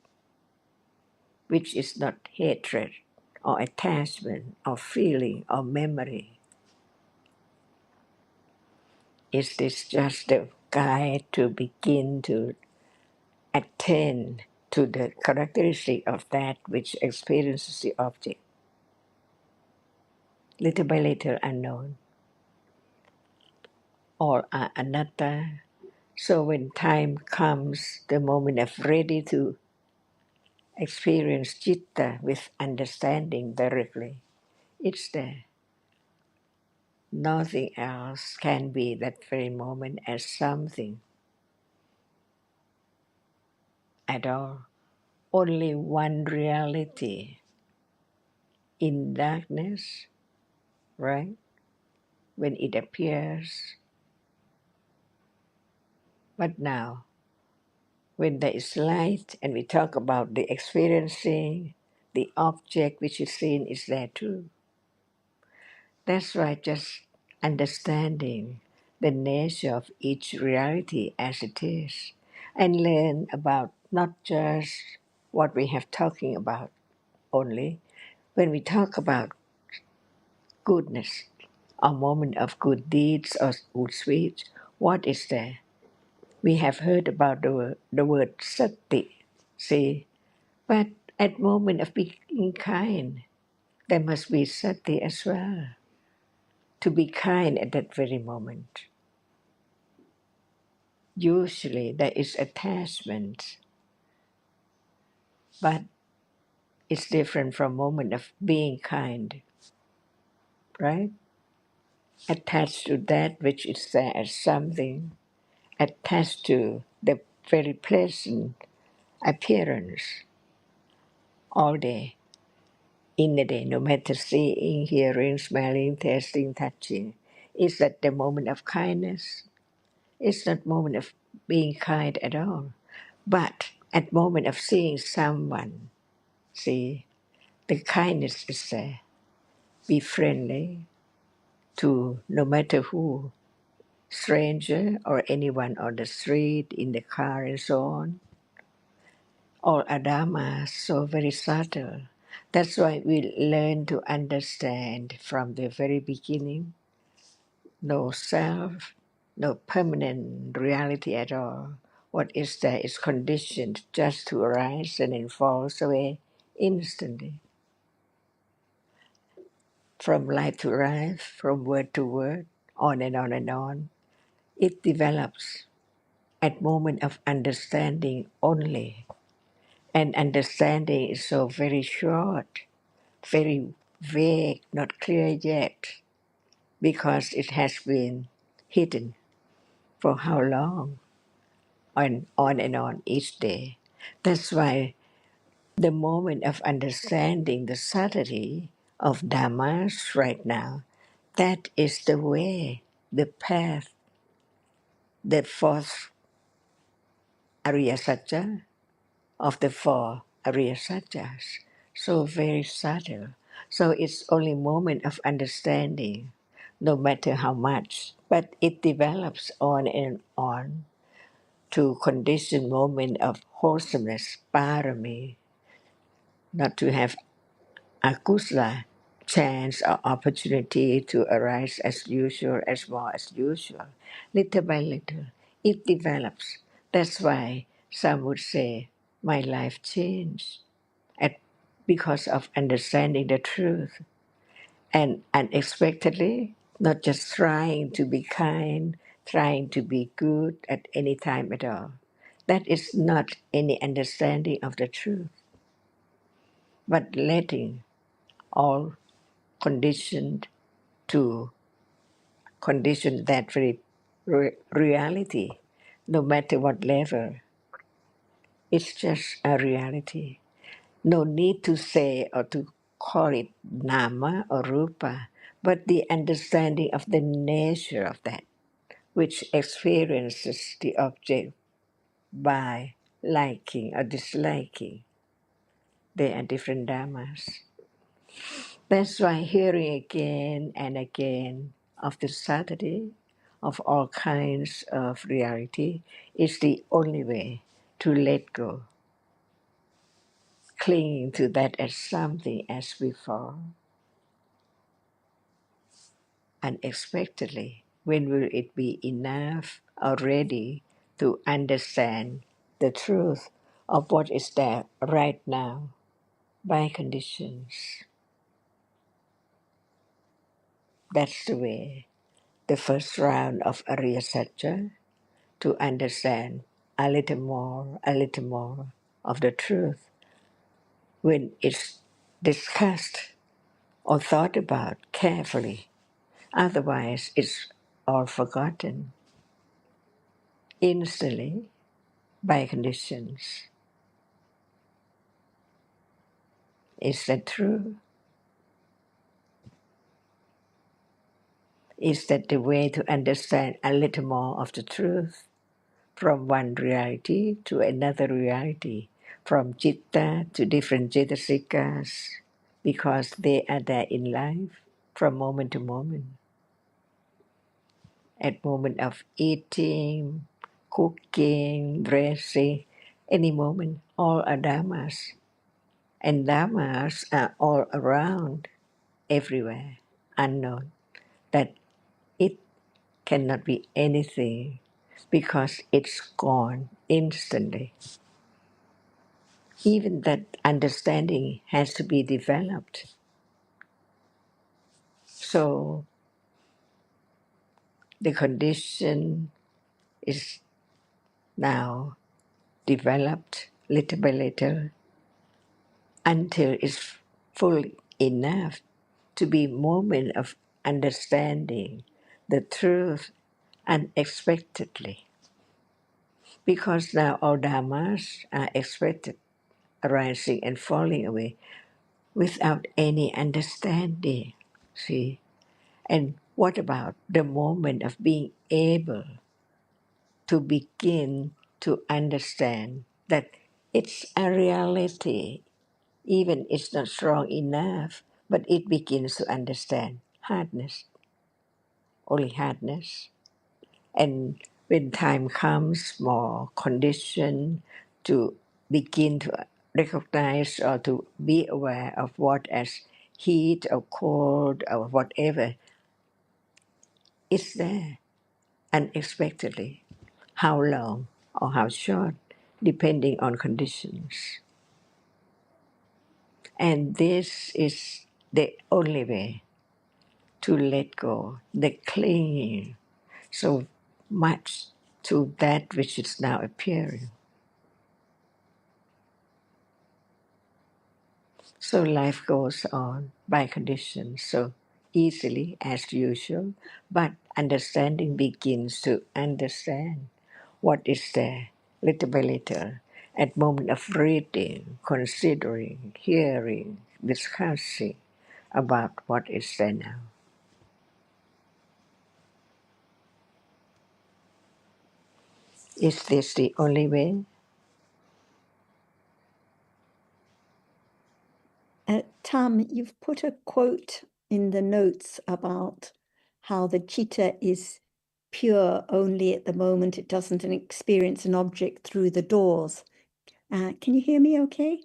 which is not hatred or attachment or feeling or memory. Is this just a guide to begin to attend to the characteristic of that which experiences the object? Little by little unknown. All are anatta. So when time comes, the moment of ready to experience citta with understanding directly, it's there. Nothing else can be that very moment as something at all. Only one reality in darkness, right? When it appears. But now, when there is light and we talk about the experiencing, the object which is seen is there too. That's why just understanding the nature of each reality as it is and learn about not just what we have talking about only. When we talk about goodness, a moment of good deeds or good speech, what is there? We have heard about the word sati, see, but at moment of being kind, there must be sati as well, to be kind at that very moment. Usually there is attachment, but it's different from moment of being kind, right? Attached to that which is there as something, attached to the very pleasant appearance all day, in the day, no matter seeing, hearing, smelling, tasting, touching. Is that the moment of kindness? It's not moment of being kind at all. But at moment of seeing someone, see, the kindness is there. Be friendly to no matter who, stranger or anyone on the street, in the car and so on. All Dhamma so very subtle. That's why we learn to understand from the very beginning. No self, no permanent reality at all. What is there is conditioned just to arise and then falls away instantly. From life to life, from word to word, on and on and on. It develops at moment of understanding only. And understanding is so very short, very vague, not clear yet, because it has been hidden for how long, and on each day. That's why the moment of understanding the subtlety of Dhammas right now, that is the way, the path, the fourth Arya Satya of the four Arya Satyas. So very subtle. So it's only moment of understanding, no matter how much, but it develops on and on to condition moment of wholesomeness, parami, not to have akusala chance or opportunity to arise as usual, as more as usual. Little by little, it develops. That's why some would say, my life changed at, because of understanding the truth. And unexpectedly, not just trying to be kind, trying to be good at any time at all. That is not any understanding of the truth, but letting all conditioned to condition that very reality, no matter what level. It's just a reality. No need to say or to call it nama or rupa, but the understanding of the nature of that, which experiences the object by liking or disliking. They are different dhammas. That's why hearing again and again of the subtlety of all kinds of reality is the only way to let go. Clinging to that as something as before. Unexpectedly, when will it be enough or ready to understand the truth of what is there right now by conditions? That's the way. The first round of Arya Satya, to understand a little more of the truth when it's discussed or thought about carefully. Otherwise, it's all forgotten instantly by conditions. Is that true? Is that the way to understand a little more of the truth? From one reality to another reality, from citta to different citasikas, because they are there in life from moment to moment. At moment of eating, cooking, dressing, any moment, all are dhammas. And dhammas are all around, everywhere, unknown, that it cannot be anything because it's gone instantly. Even that understanding has to be developed. So the condition is now developed little by little until it's full enough to be moment of understanding the truth unexpectedly. Because now all dhammas are expected, arising and falling away without any understanding. See? And what about the moment of being able to begin to understand that it's a reality, even it's not strong enough, but it begins to understand hardness, only hardness. And when time comes, more condition to begin to recognize or to be aware of what as heat or cold or whatever is there unexpectedly. How long or how short, depending on conditions. And this is the only way to let go, the clinging so much to that which is now appearing. So life goes on by conditions so easily as usual, but understanding begins to understand what is there little by little at moment of reading, considering, hearing, discussing about what is there now. Is this the only way? Tam, you've put a quote in the notes about how the citta is pure only at the moment it doesn't experience an object through the doors. Can you hear me okay?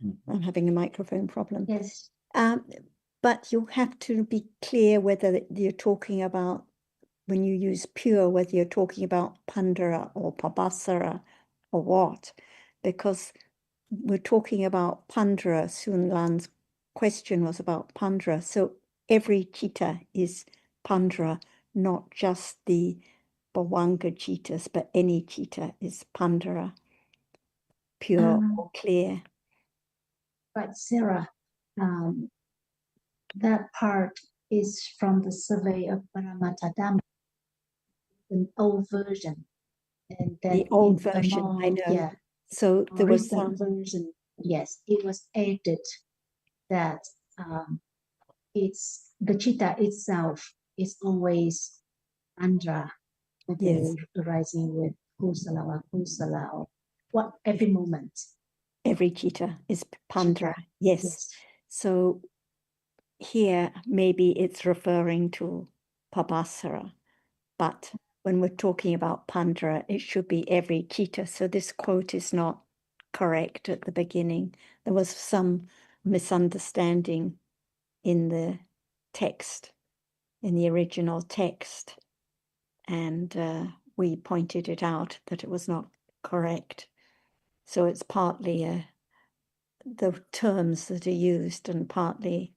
Mm-hmm. I'm having a microphone problem. Yes. But you have to be clear whether you're talking about, when you use pure, whether you're talking about pandara or pabasara or what, because we're talking about pandara. Sun Lan's question was about pandara. So every citta is pandara, not just the bhavanga cittas, but any citta is pandara, pure or clear. But Sarah, that part is from the survey of Paramatadhamma, an old version. And then the old version, I know. Yeah. So there was some version. Yes, it was added that it's the citta itself is always andra, whether yes, arising with kusala or kusala or what every moment. Every citta is pandra. Yes. Yes. So here maybe it's referring to pabasara, but when we're talking about pandra, it should be every citta. So this quote is not correct at the beginning. There was some misunderstanding in the text, in the original text, and we pointed it out that it was not correct. So it's partly the terms that are used and partly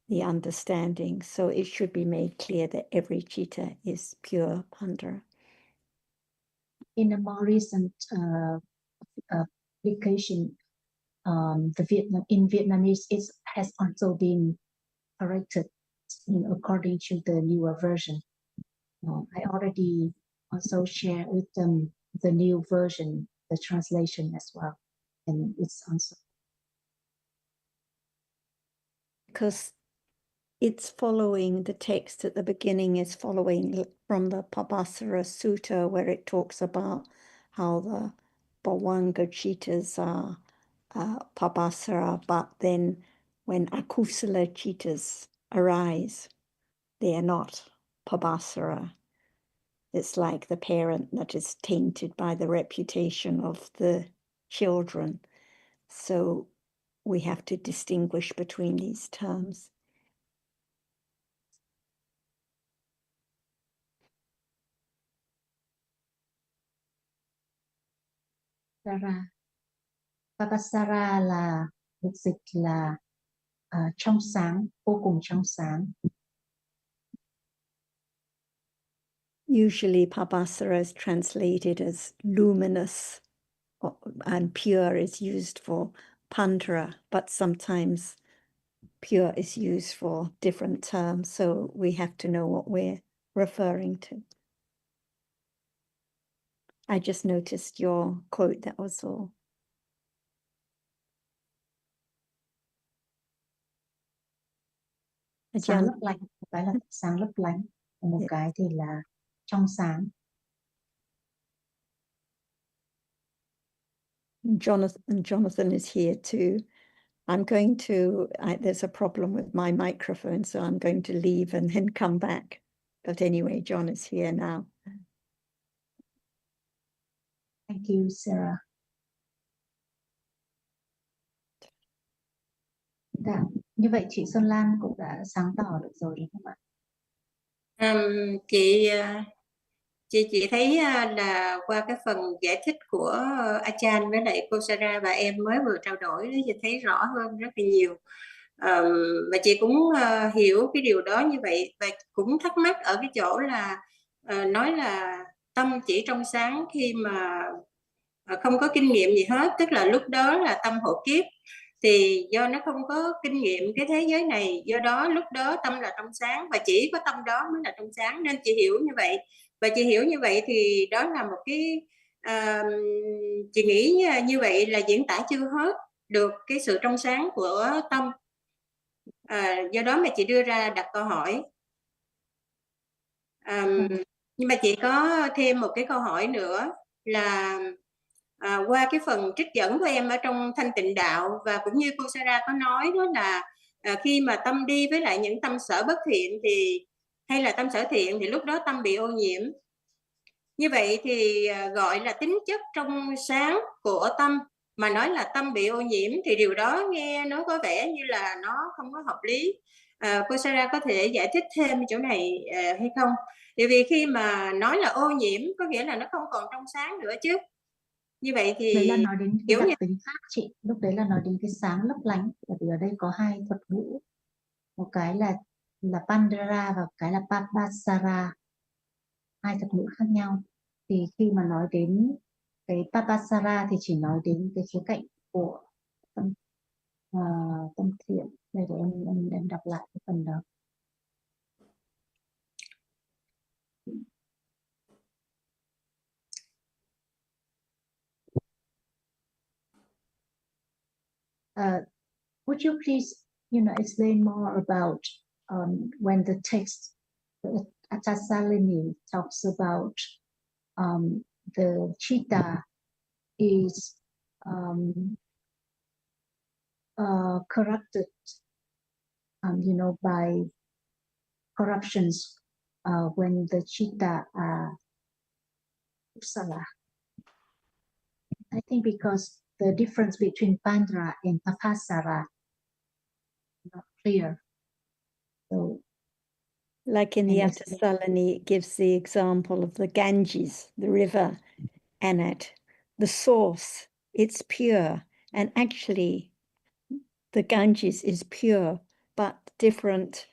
the understanding. So it should be made clear that every citta is pure pandara. In a more recent application, in Vietnamese, it has also been corrected according to the newer version. I already also share with them the new version, the translation as well, and it's also because it's following the text at the beginning is following from the Pabasara Sutta, where it talks about how the Bhavanga cheetahs are Pabasara, but then when akusala cheetahs arise, they are not Pabasara. It's like the parent that is tainted by the reputation of the children. So we have to distinguish between these terms. Sara. Papasara là được dịch là trong sáng, vô cùng trong sáng. Usually Pabasara is translated as luminous, and pure is used for Pandra, but sometimes pure is used for different terms, so we have to know what we're referring to. I just noticed your quote, that was all. Sáng lấp lánh, một cái là sáng lấp lánh, một cái thì là trong sáng. Jonathan is here too. I'm going to, there's a problem with my microphone, so I'm going to leave and then come back. But anyway, John is here now. Thank you, Sarah. Dạ, như vậy chị Xuân Lan cũng đã sáng tỏ được rồi đúng không ạ? Chị thấy là qua cái phần giải thích của Achan với lại cô Sarah và em mới vừa trao đổi, chị thấy rõ hơn rất là nhiều. Và chị cũng hiểu cái điều đó như vậy, và cũng thắc mắc ở cái chỗ là nói là tâm chỉ trong sáng khi mà không có kinh nghiệm gì hết, tức là lúc đó là tâm hộ kiếp, thì do nó không có kinh nghiệm cái thế giới này, do đó lúc đó tâm là trong sáng và chỉ có tâm đó mới là trong sáng, nên chị hiểu như vậy. Và chị hiểu như vậy thì đó là một cái chị nghĩ như vậy là diễn tả chưa hết được cái sự trong sáng của tâm. Do đó mà chị đưa ra đặt câu hỏi. Nhưng mà chị có thêm một cái câu hỏi nữa là qua cái phần trích dẫn của em ở trong Thanh Tịnh Đạo, và cũng như cô Sarah có nói đó là khi mà tâm đi với lại những tâm sở bất thiện thì, hay là tâm sở thiện, thì lúc đó tâm bị ô nhiễm. Như vậy thì gọi là tính chất trong sáng của tâm, mà nói là tâm bị ô nhiễm thì điều đó nghe nó có vẻ như là nó không có hợp lý. Cô Sarah có thể giải thích thêm chỗ này hay không? Bởi vì khi mà nói là ô nhiễm có nghĩa là nó không còn trong sáng nữa chứ. Như vậy thì đấy là nói đến cái đặc tính khác chị, lúc đấy là nói đến cái sáng lấp lánh, bởi vì ở đây có hai thuật ngữ, một cái là Pandara và cái là Papasara, hai thuật ngữ khác nhau. Thì khi mà nói đến cái Papasara thì chỉ nói đến cái khía cạnh của tâm thiện. Đây để em đọc lại cái phần đó. Would you please, explain more about when the text, Atasalini, talks about the cheetah is corrupted, by corruptions when the cheetah are Uppsala. I think because the difference between Pandra and Papasara is not clear. So, like in the Atasalini, it gives the example of the Ganges, the river, and at the source, it's pure. And actually, the Ganges is pure, but different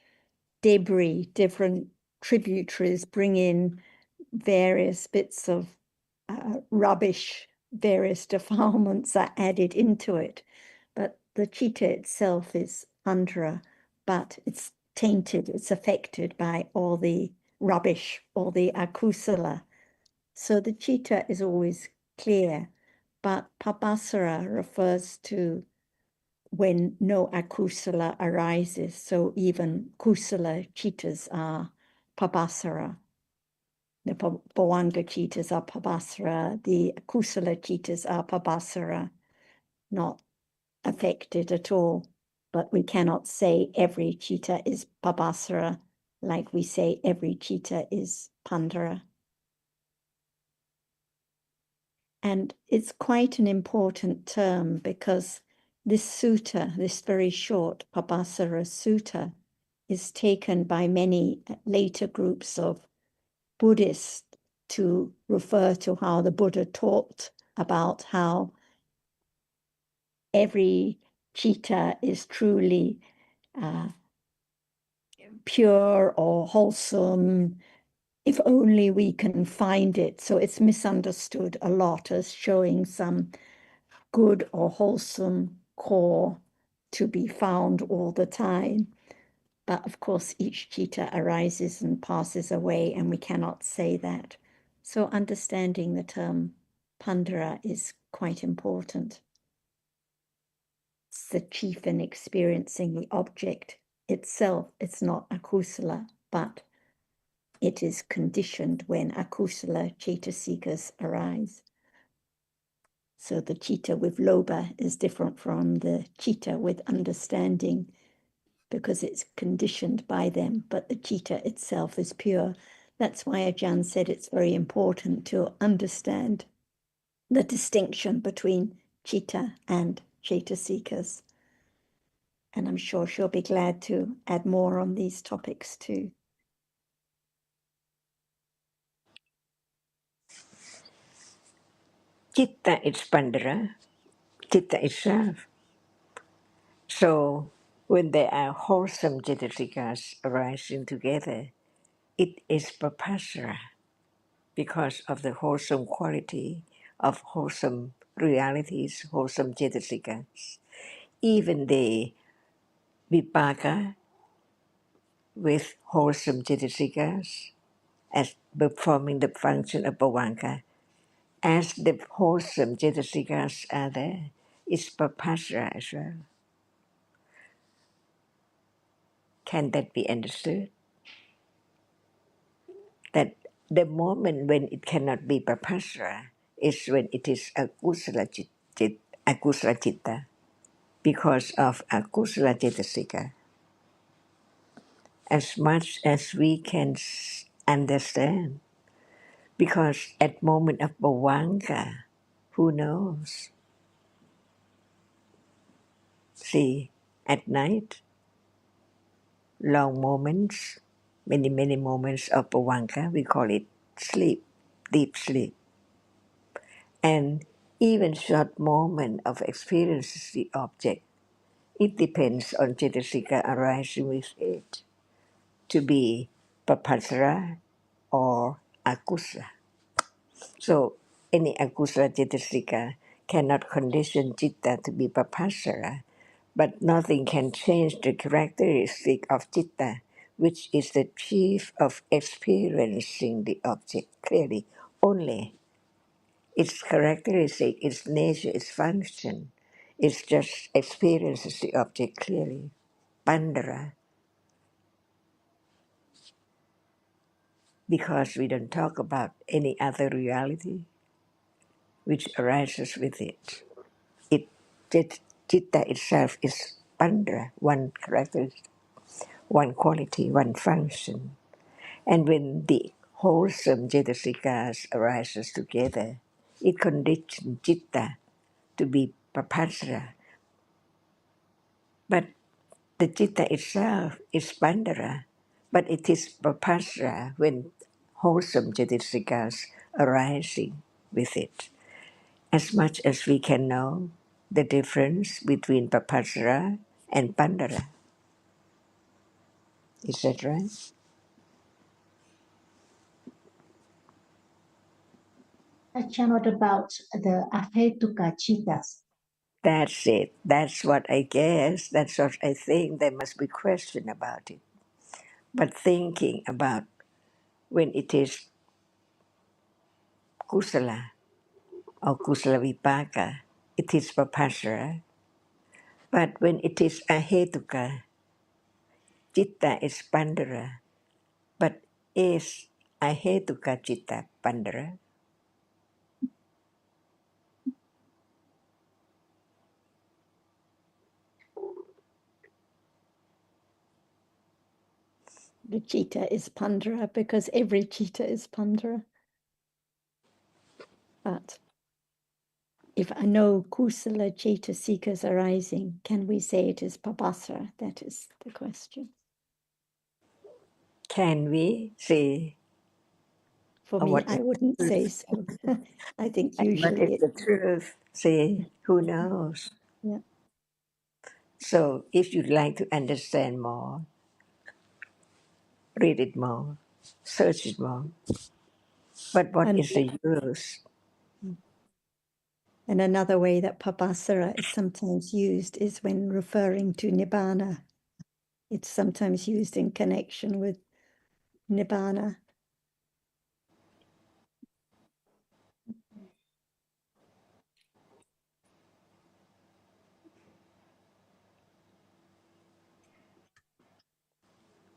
debris, different tributaries bring in various bits of rubbish, various defilements are added into it. But the cheetah itself is Andhra, but it's tainted, it's affected by all the rubbish, all the akusala. So the cheetah is always clear, but Papasara refers to when no akusala arises. So even kusala chittas are pabasara. The bhavanga chittas are pabasara. The akusala chittas are pabasara, not affected at all. But we cannot say every chitta is pabasara like we say every chitta is pandara. And it's quite an important term because this sutta, this very short Pabasara Sutta, is taken by many later groups of Buddhists to refer to how the Buddha taught about how every citta is truly pure or wholesome, if only we can find it. So it's misunderstood a lot as showing some good or wholesome core to be found all the time. But of course, each citta arises and passes away, and we cannot say that. So understanding the term pandara is quite important. It's the chief in experiencing the object itself. It's not akusala, but it is conditioned when akusala cetasikas arise. So the citta with lobha is different from the citta with understanding because it's conditioned by them, but the citta itself is pure. That's why Ajahn said it's very important to understand the distinction between citta and cetasikas. And I'm sure she'll be glad to add more on these topics too. Chitta is pandara, chitta itself. So when there are wholesome cetasikas arising together, it is papasara because of the wholesome quality of wholesome realities, wholesome cetasikas. Even the vipaka with wholesome cetasikas as performing the function of bhavanka, as the wholesome cetasikas are there, it's papasara as well. Can that be understood? That the moment when it cannot be papasara is when it is akusala citta, because of akusala cetasika. As much as we can understand, because at moment of bhavanka, who knows? See, at night, long moments, many moments of bhavanka, we call it sleep, deep sleep. And even short moment of experiences the object, it depends on cetasika arising with it to be papasara or akusala. So any akusala cetasika cannot condition citta to be papasara, but nothing can change the characteristic of citta, which is the chief of experiencing the object clearly. Only its characteristic, its nature, its function, it just experiences the object clearly. Pandara, because we don't talk about any other reality which arises with it. Citta itself is pandara, one characteristic, one quality, one function. And when the wholesome cetasikas arises together, it conditions citta to be papasara. But the citta itself is pandara, but it is papasara when wholesome cetasikas arising with it. As much as we can know the difference between papasara and pandara. Is that right? Ajahn, what about the ahetuka chittas? That's it. That's what I guess. That's what I think. There must be question about it. But thinking about when it is kusala or kusala vipaka, it is papasara. But when it is ahetuka, citta is pandara. But is ahetuka citta pandara? The citta is pandara because every citta is pandara. But if I know kusala ceitasikas arising, can we say it is pabasara? That is the question. Can we see For me, what I is wouldn't the say truth? so. I think And what is usually the truth? See, who knows? yeah. So if you'd like to understand more, read it more, search it more. But what And is the use? and another way that pabasara is sometimes used is when referring to nibbana. It's sometimes used in connection with nibbana.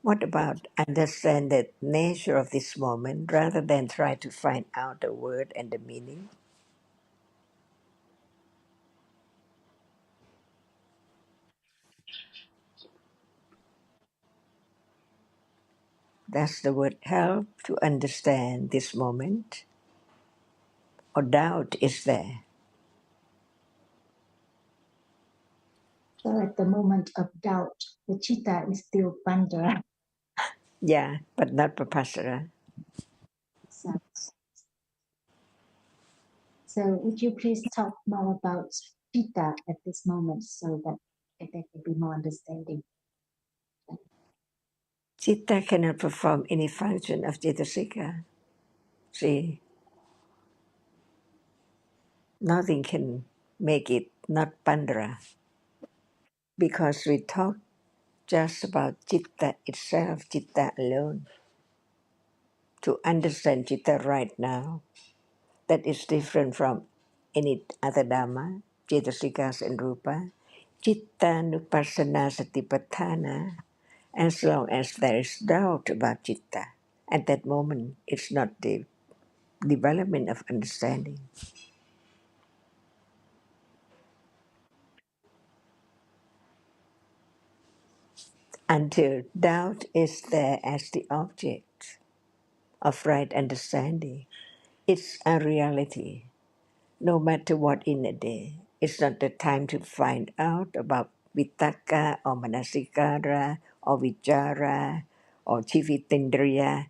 What about understand the nature of this moment rather than try to find out the word and the meaning? Does the word help to understand this moment? Or doubt is there? So at the moment of doubt, the chitta is still pandara. Yeah, but not papasara. So, so would you please talk more about chitta at this moment so that there can be more understanding? Citta cannot perform any function of cetasika. See, nothing can make it not pandara because we talk just about citta itself, citta alone. To understand citta right now, that is different from any other Dhamma, cetasikas and rupa. Citta nupassana satipatthana, as long as there is doubt about citta, at that moment it's not the development of understanding. Until doubt is there as the object of right understanding, it's a reality. No matter what in a day, it's not the time to find out about vitaka or manasikara or vichara or chivitindriya,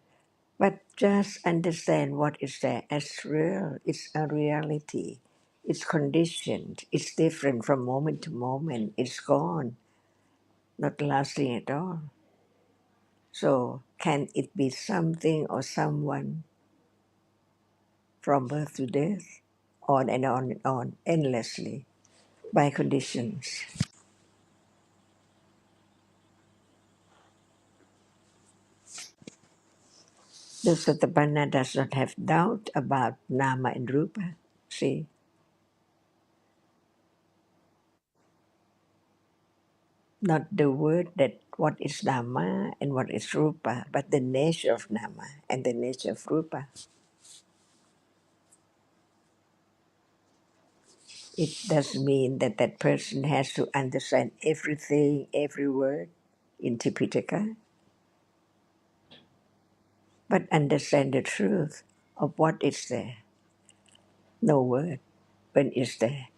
but just understand what is there as real. It's a reality. It's conditioned. It's different from moment to moment. It's gone, not lasting at all. So, can it be something or someone from birth to death? On and on, endlessly, by conditions. The Sotapanna does not have doubt about Nama and Rupa. See, not the word that what is Nama and what is Rupa, but the nature of Nama and the nature of Rupa. It does mean that that person has to understand everything, every word in Tipitaka, but understand the truth of what is there. No word when it's there,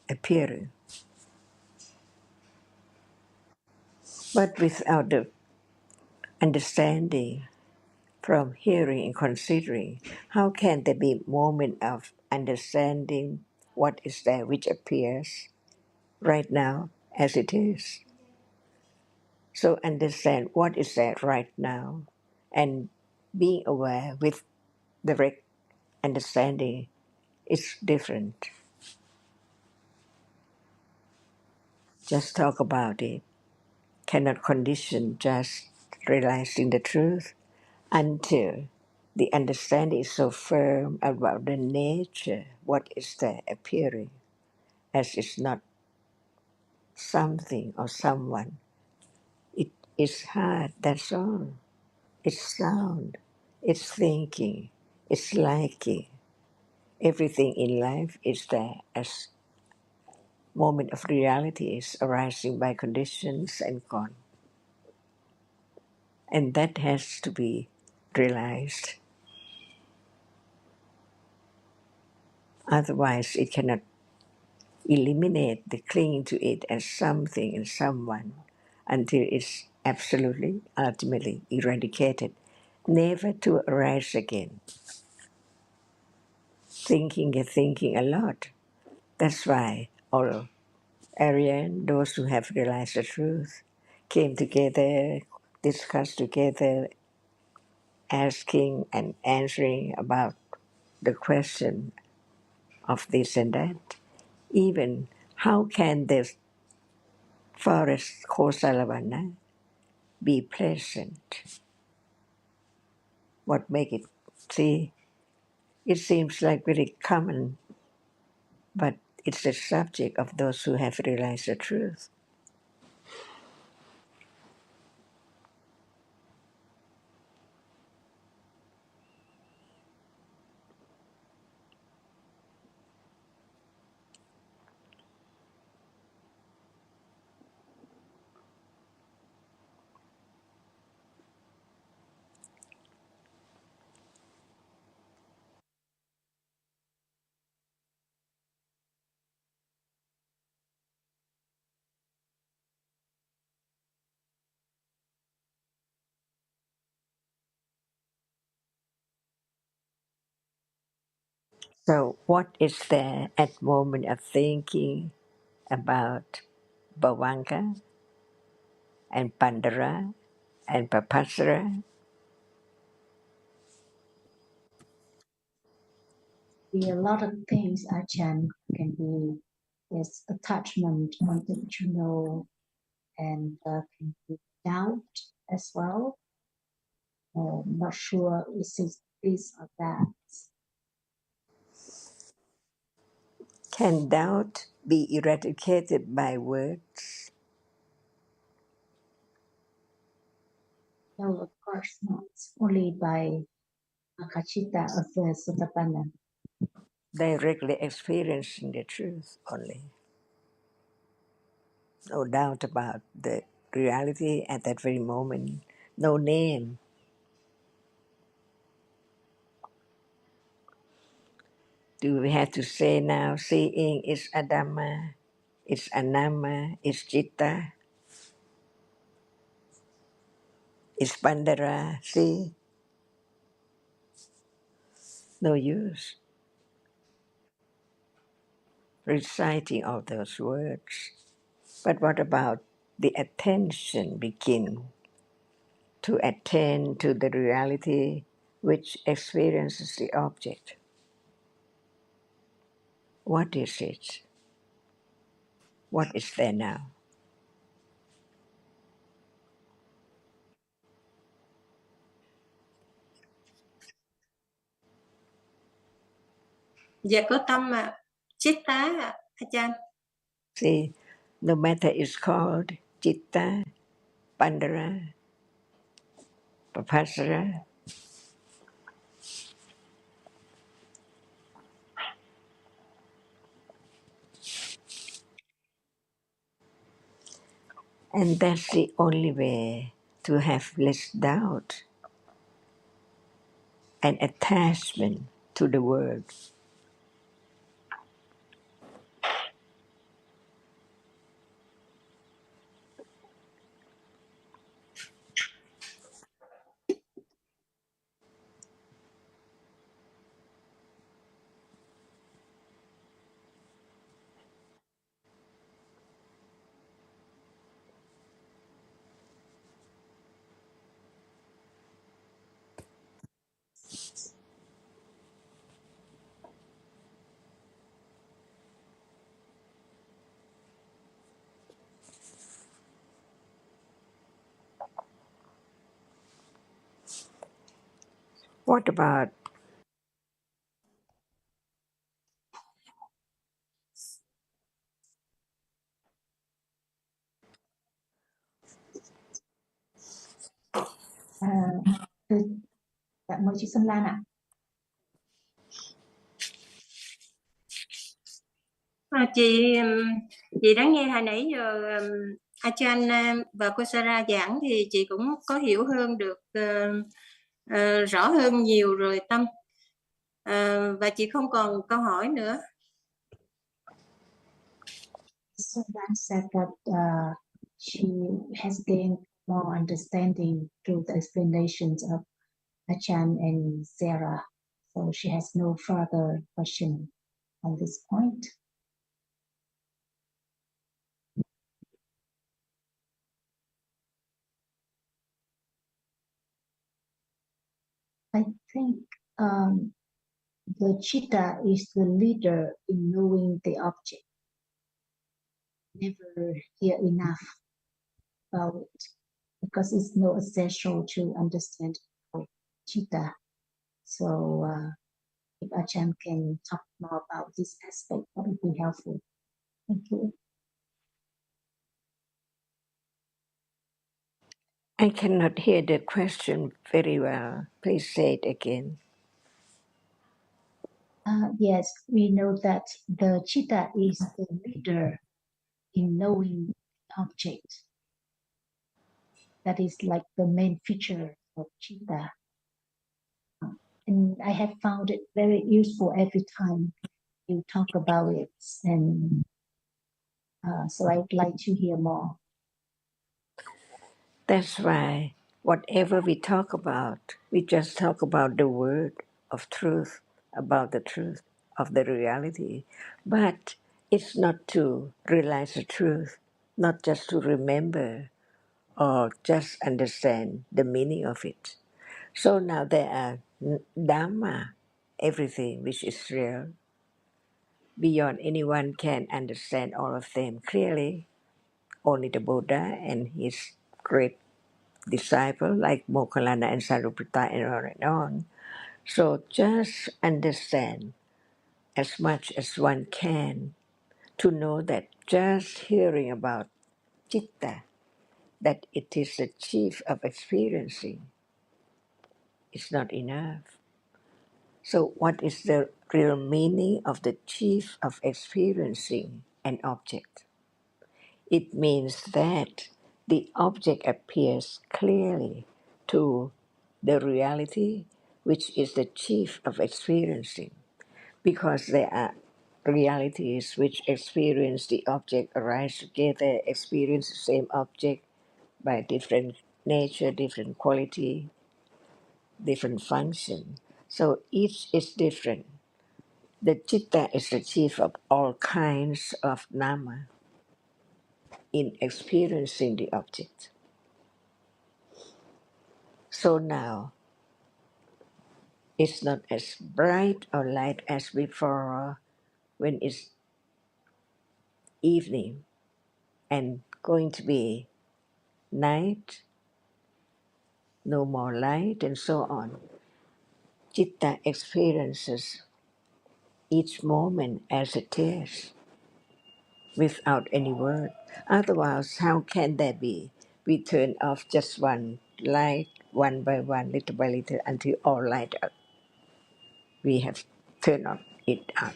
appearing. But without the understanding from hearing and considering, how can there be moment of understanding what is there which appears right now as it is? So understand what is there right now and being aware with direct understanding is different. Just talk about it. Cannot condition just realizing the truth until the understanding is so firm about the nature, what is there appearing, as is not something or someone. It is hard, that's all. It's sound, it's thinking, it's liking. Everything in life is there as moment of reality is arising by conditions and gone. And that has to be realized. Otherwise, it cannot eliminate the clinging to it as something and someone until it's absolutely, ultimately eradicated, never to arise again. Thinking and thinking a lot. That's why all Aryan, those who have realized the truth, came together, discussed together, asking and answering about the question of this and that. Even how can the forest Kosalavana be pleasant? What make it? See, it seems like very common, but it's the subject of those who have realized the truth. So, what is there at moment of thinking about Bhavanka and Pandara and Papasara? Be a lot of things, Ajahn, can be yes, attachment, wanting to know, and can be doubt as well. Not sure is it this or that. Can doubt be eradicated by words? No, of course not. Only by Akachita of the Sotapanna. Directly experiencing the truth only. No doubt about the reality at that very moment. No name. Do we have to say now, seeing is Adhamma, it's Anama, it's Citta, it's Pandara? See? No use reciting all those words. But what about the attention begin to attend to the reality which experiences the object? What is it? What is there now? Dạ có tâm mà chitta Ajahn. See, no matter it's called Citta, Pandara, Papasara, and that's the only way to have less doubt and attachment to the word. What about Dạ, mời chị Xuân Lan ạ. Chị đã nghe hồi nãy giờ Achan và cô Sarah giảng thì chị cũng có hiểu hơn được rõ hơn nhiều rồi Tâm. Và chị không còn câu hỏi nữa. Xuân Lan said that she has gained more understanding through the explanations of Achan and Sarah, so she has no further question on this point. I think the chitta is the leader in knowing the object. Never hear enough about it because it's not essential to understand chitta. So if Ajahn can talk more about this aspect, that would be helpful. Thank you. I cannot hear the question very well. Please say it again. Yes, we know that the chitta is the leader in knowing object. That is like the main feature of chitta. And I have found it very useful every time you talk about it. And so I would like to hear more. That's why whatever we talk about, we just talk about the word of truth, about the truth of the reality. But it's not to realize the truth, not just to remember or just understand the meaning of it. So now there are Dhamma, everything which is real. Beyond anyone can understand all of them clearly. Only the Buddha and his great disciple like Mokkallana and Sariputta and on and on. So just understand as much as one can to know that just hearing about citta, that it is the chief of experiencing, is not enough. So what is the real meaning of the chief of experiencing an object? It means that the object appears clearly to the reality which is the chief of experiencing, because there are realities which experience the object arise together, experience the same object by different nature, different quality, different function. So each is different. The citta is the chief of all kinds of nama in experiencing the object. So now, it's not as bright or light as before when it's evening and going to be night, no more light, and so on. Citta experiences each moment as it is without any word. Otherwise, how can there be? We turn off just one light, one by one, little by little, until all light up. We have turned on it up.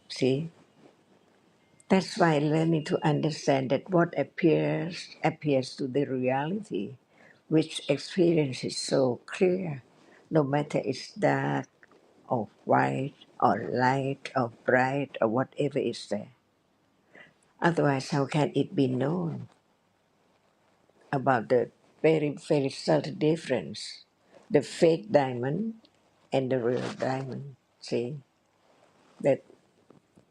See? That's why learning to understand that what appears to the reality, which experience is so clear, no matter it's dark or white or light or bright or whatever is there. Otherwise, how can it be known about the very, very subtle difference, the fake diamond and the real diamond? See, the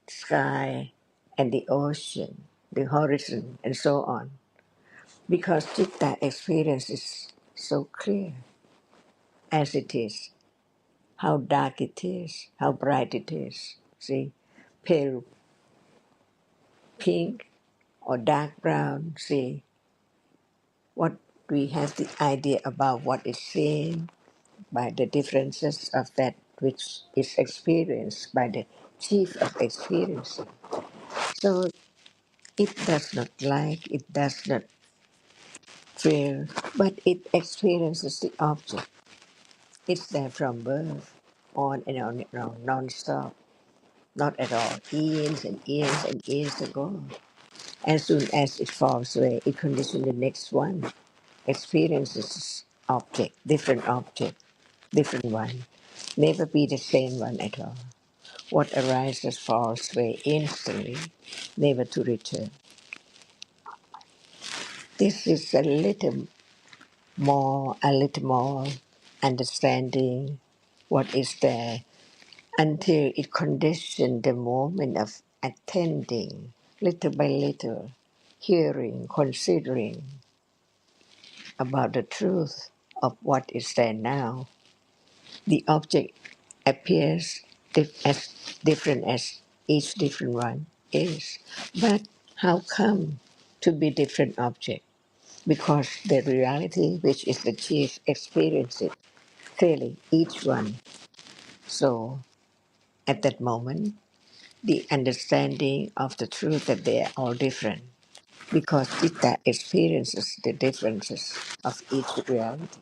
sky and the ocean, the horizon, and so on. Because citta experience is so clear as it is, how dark it is, how bright it is. See, pale pink or dark brown. See, what we have the idea about what is seen by the differences of that which is experienced by the chief of experience. So it does not like, it does not feel, but it experiences the object. It's there from birth, on and on, non-stop, not at all, eons and eons and eons ago. As soon as it falls away, it conditions the next one, experiences object, different one, never be the same one at all. What arises falls away instantly, never to return. This is a little more understanding what is there until it conditions the moment of attending, little by little, hearing, considering about the truth of what is there now. The object appears as different as each different one is. But how come to be different object? Because the reality which is the chief experiences clearly each one. So at that moment, the understanding of the truth that they are all different. Because Citta experiences the differences of each reality.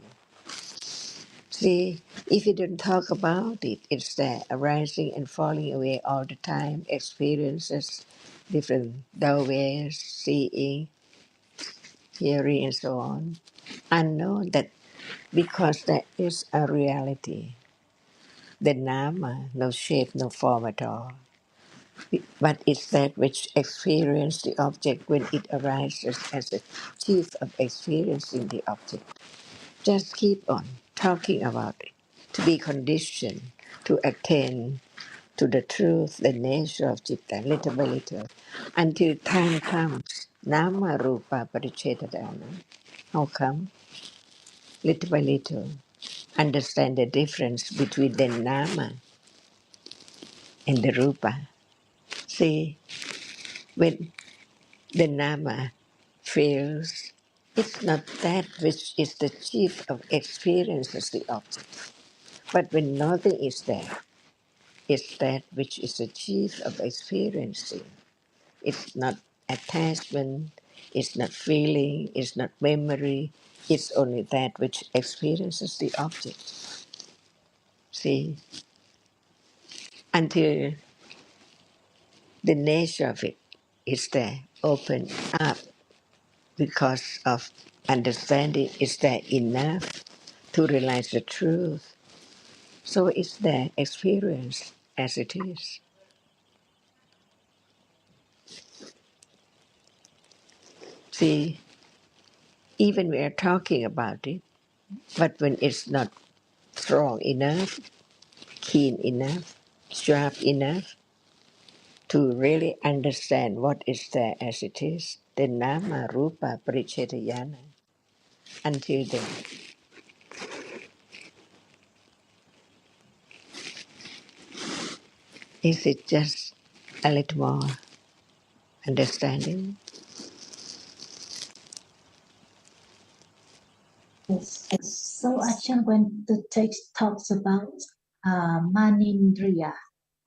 See, if you don't talk about it, it's there arising and falling away all the time, experiences, different doorways, seeing, hearing, and so on. I know that because there is a reality, the Nama, no shape, no form at all. But it's that which experience the object when it arises as the chief of experiencing the object. Just keep on talking about it, to be conditioned, to attain to the truth, the nature of Citta, little by little, until time comes. Nama Rupa Parichetadana. How come? Little by little. Understand the difference between the Nama and the Rupa. See, when the Nama fails, it's not that which is the chief of experiences the object. But when nothing is there, it's that which is the chief of experiencing. It's not attachment, it's not feeling, it's not memory, it's only that which experiences the object. See, until the nature of it is there, open up because of understanding is there enough to realize the truth. So it's there, experience as it is. See, even we are talking about it, but when it's not strong enough, keen enough, sharp enough to really understand what is there as it is, the Nama Rupa Parichetayana. Until then, is it just a little more understanding? Yes. So Ajahn, when the text talks about manindriya,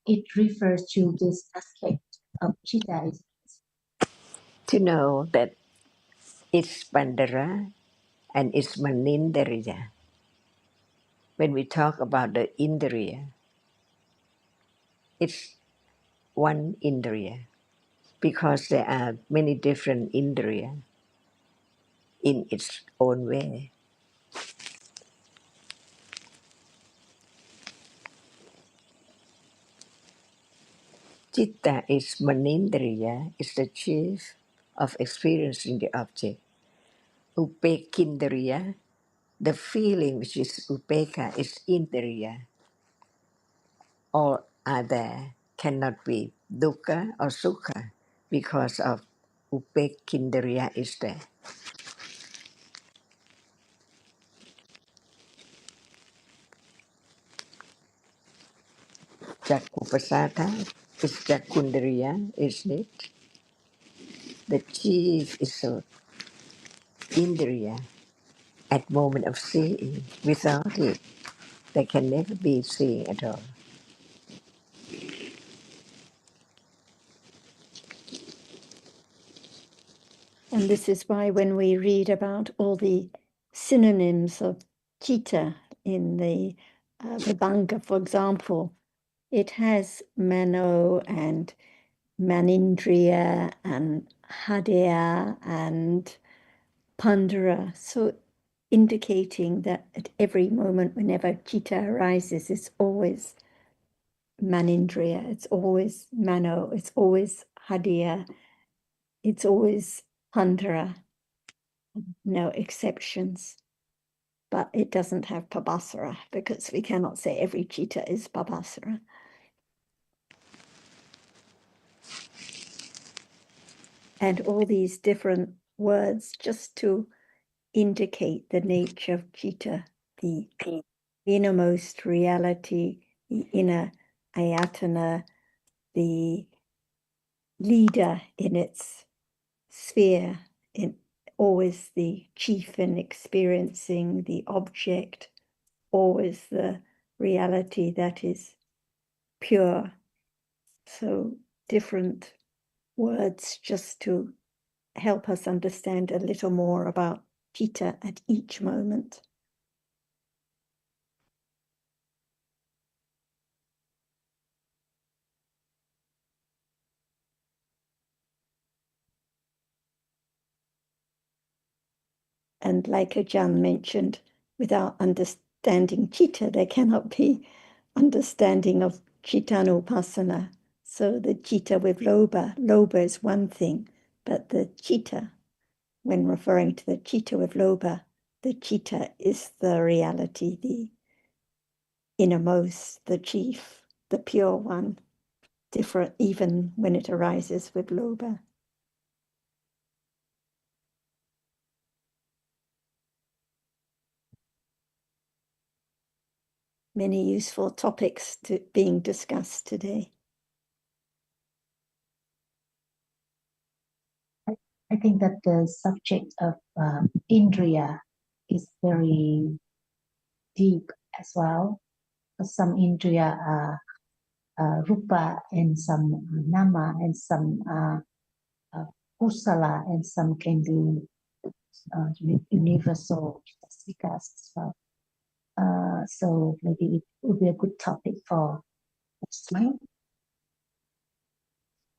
it refers to this aspect of chitta. To know that it's Bandara and it's Manindriya. When we talk about the Indriya, it's one Indriya because there are many different Indriya in its own way. Citta is Manindriya, is the chief of experiencing the object. Upekindriya, the feeling which is Upeka, is Indriya. All are there, cannot be Dukkha or Sukha because of Upekindriya is there. Jakupasata is Jakundriya, isn't it? The chief is Indriya at moment of seeing. Without it, there can never be seeing at all. And this is why when we read about all the synonyms of citta, in the Vibhanga, for example, it has mano and manindriya and hadaya and pandara, so indicating that at every moment, whenever chitta arises, it's always manindriya, it's always mano, it's always hadaya, it's always pandara, no exceptions. But it doesn't have pabasara, because we cannot say every chitta is pabasara. And all these different words just to indicate the nature of chitta, the innermost reality, the inner ayatana, the leader in its sphere, in always the chief in experiencing the object, always the reality that is pure. So different words just to help us understand a little more about chitta at each moment. And like Ajahn mentioned, without understanding chitta, there cannot be understanding of chittanupassana. So the chitta with lobha is one thing, but the chitta, when referring to the chitta with lobha, the chitta is the reality, the innermost, the chief, the pure one, different even when it arises with lobha. Many useful topics being discussed today. I think that the subject of Indriya is very deep as well. Some Indriya are Rupa and some Nama and some Kusala and some can be universal Sikas as well. So maybe it would be a good topic for next time.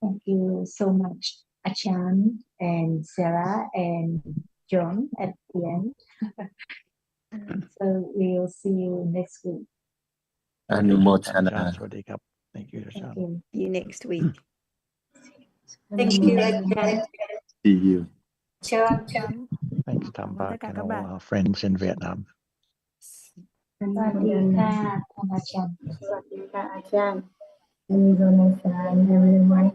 Thank you so much, Achan and Sarah and John at the end. So we'll see you next week. Anumothana. Thank you, Thank Achan. you. See you next week. Thank you, Achan. See you. Sure. Thanks, Cảm ơn Thambak tất cả and các all bạn. our friends in Vietnam. สวัสดีค่ะท่านอาจารย์ สวัสดีค่ะอาจารย์มีโดเนชั่น everyone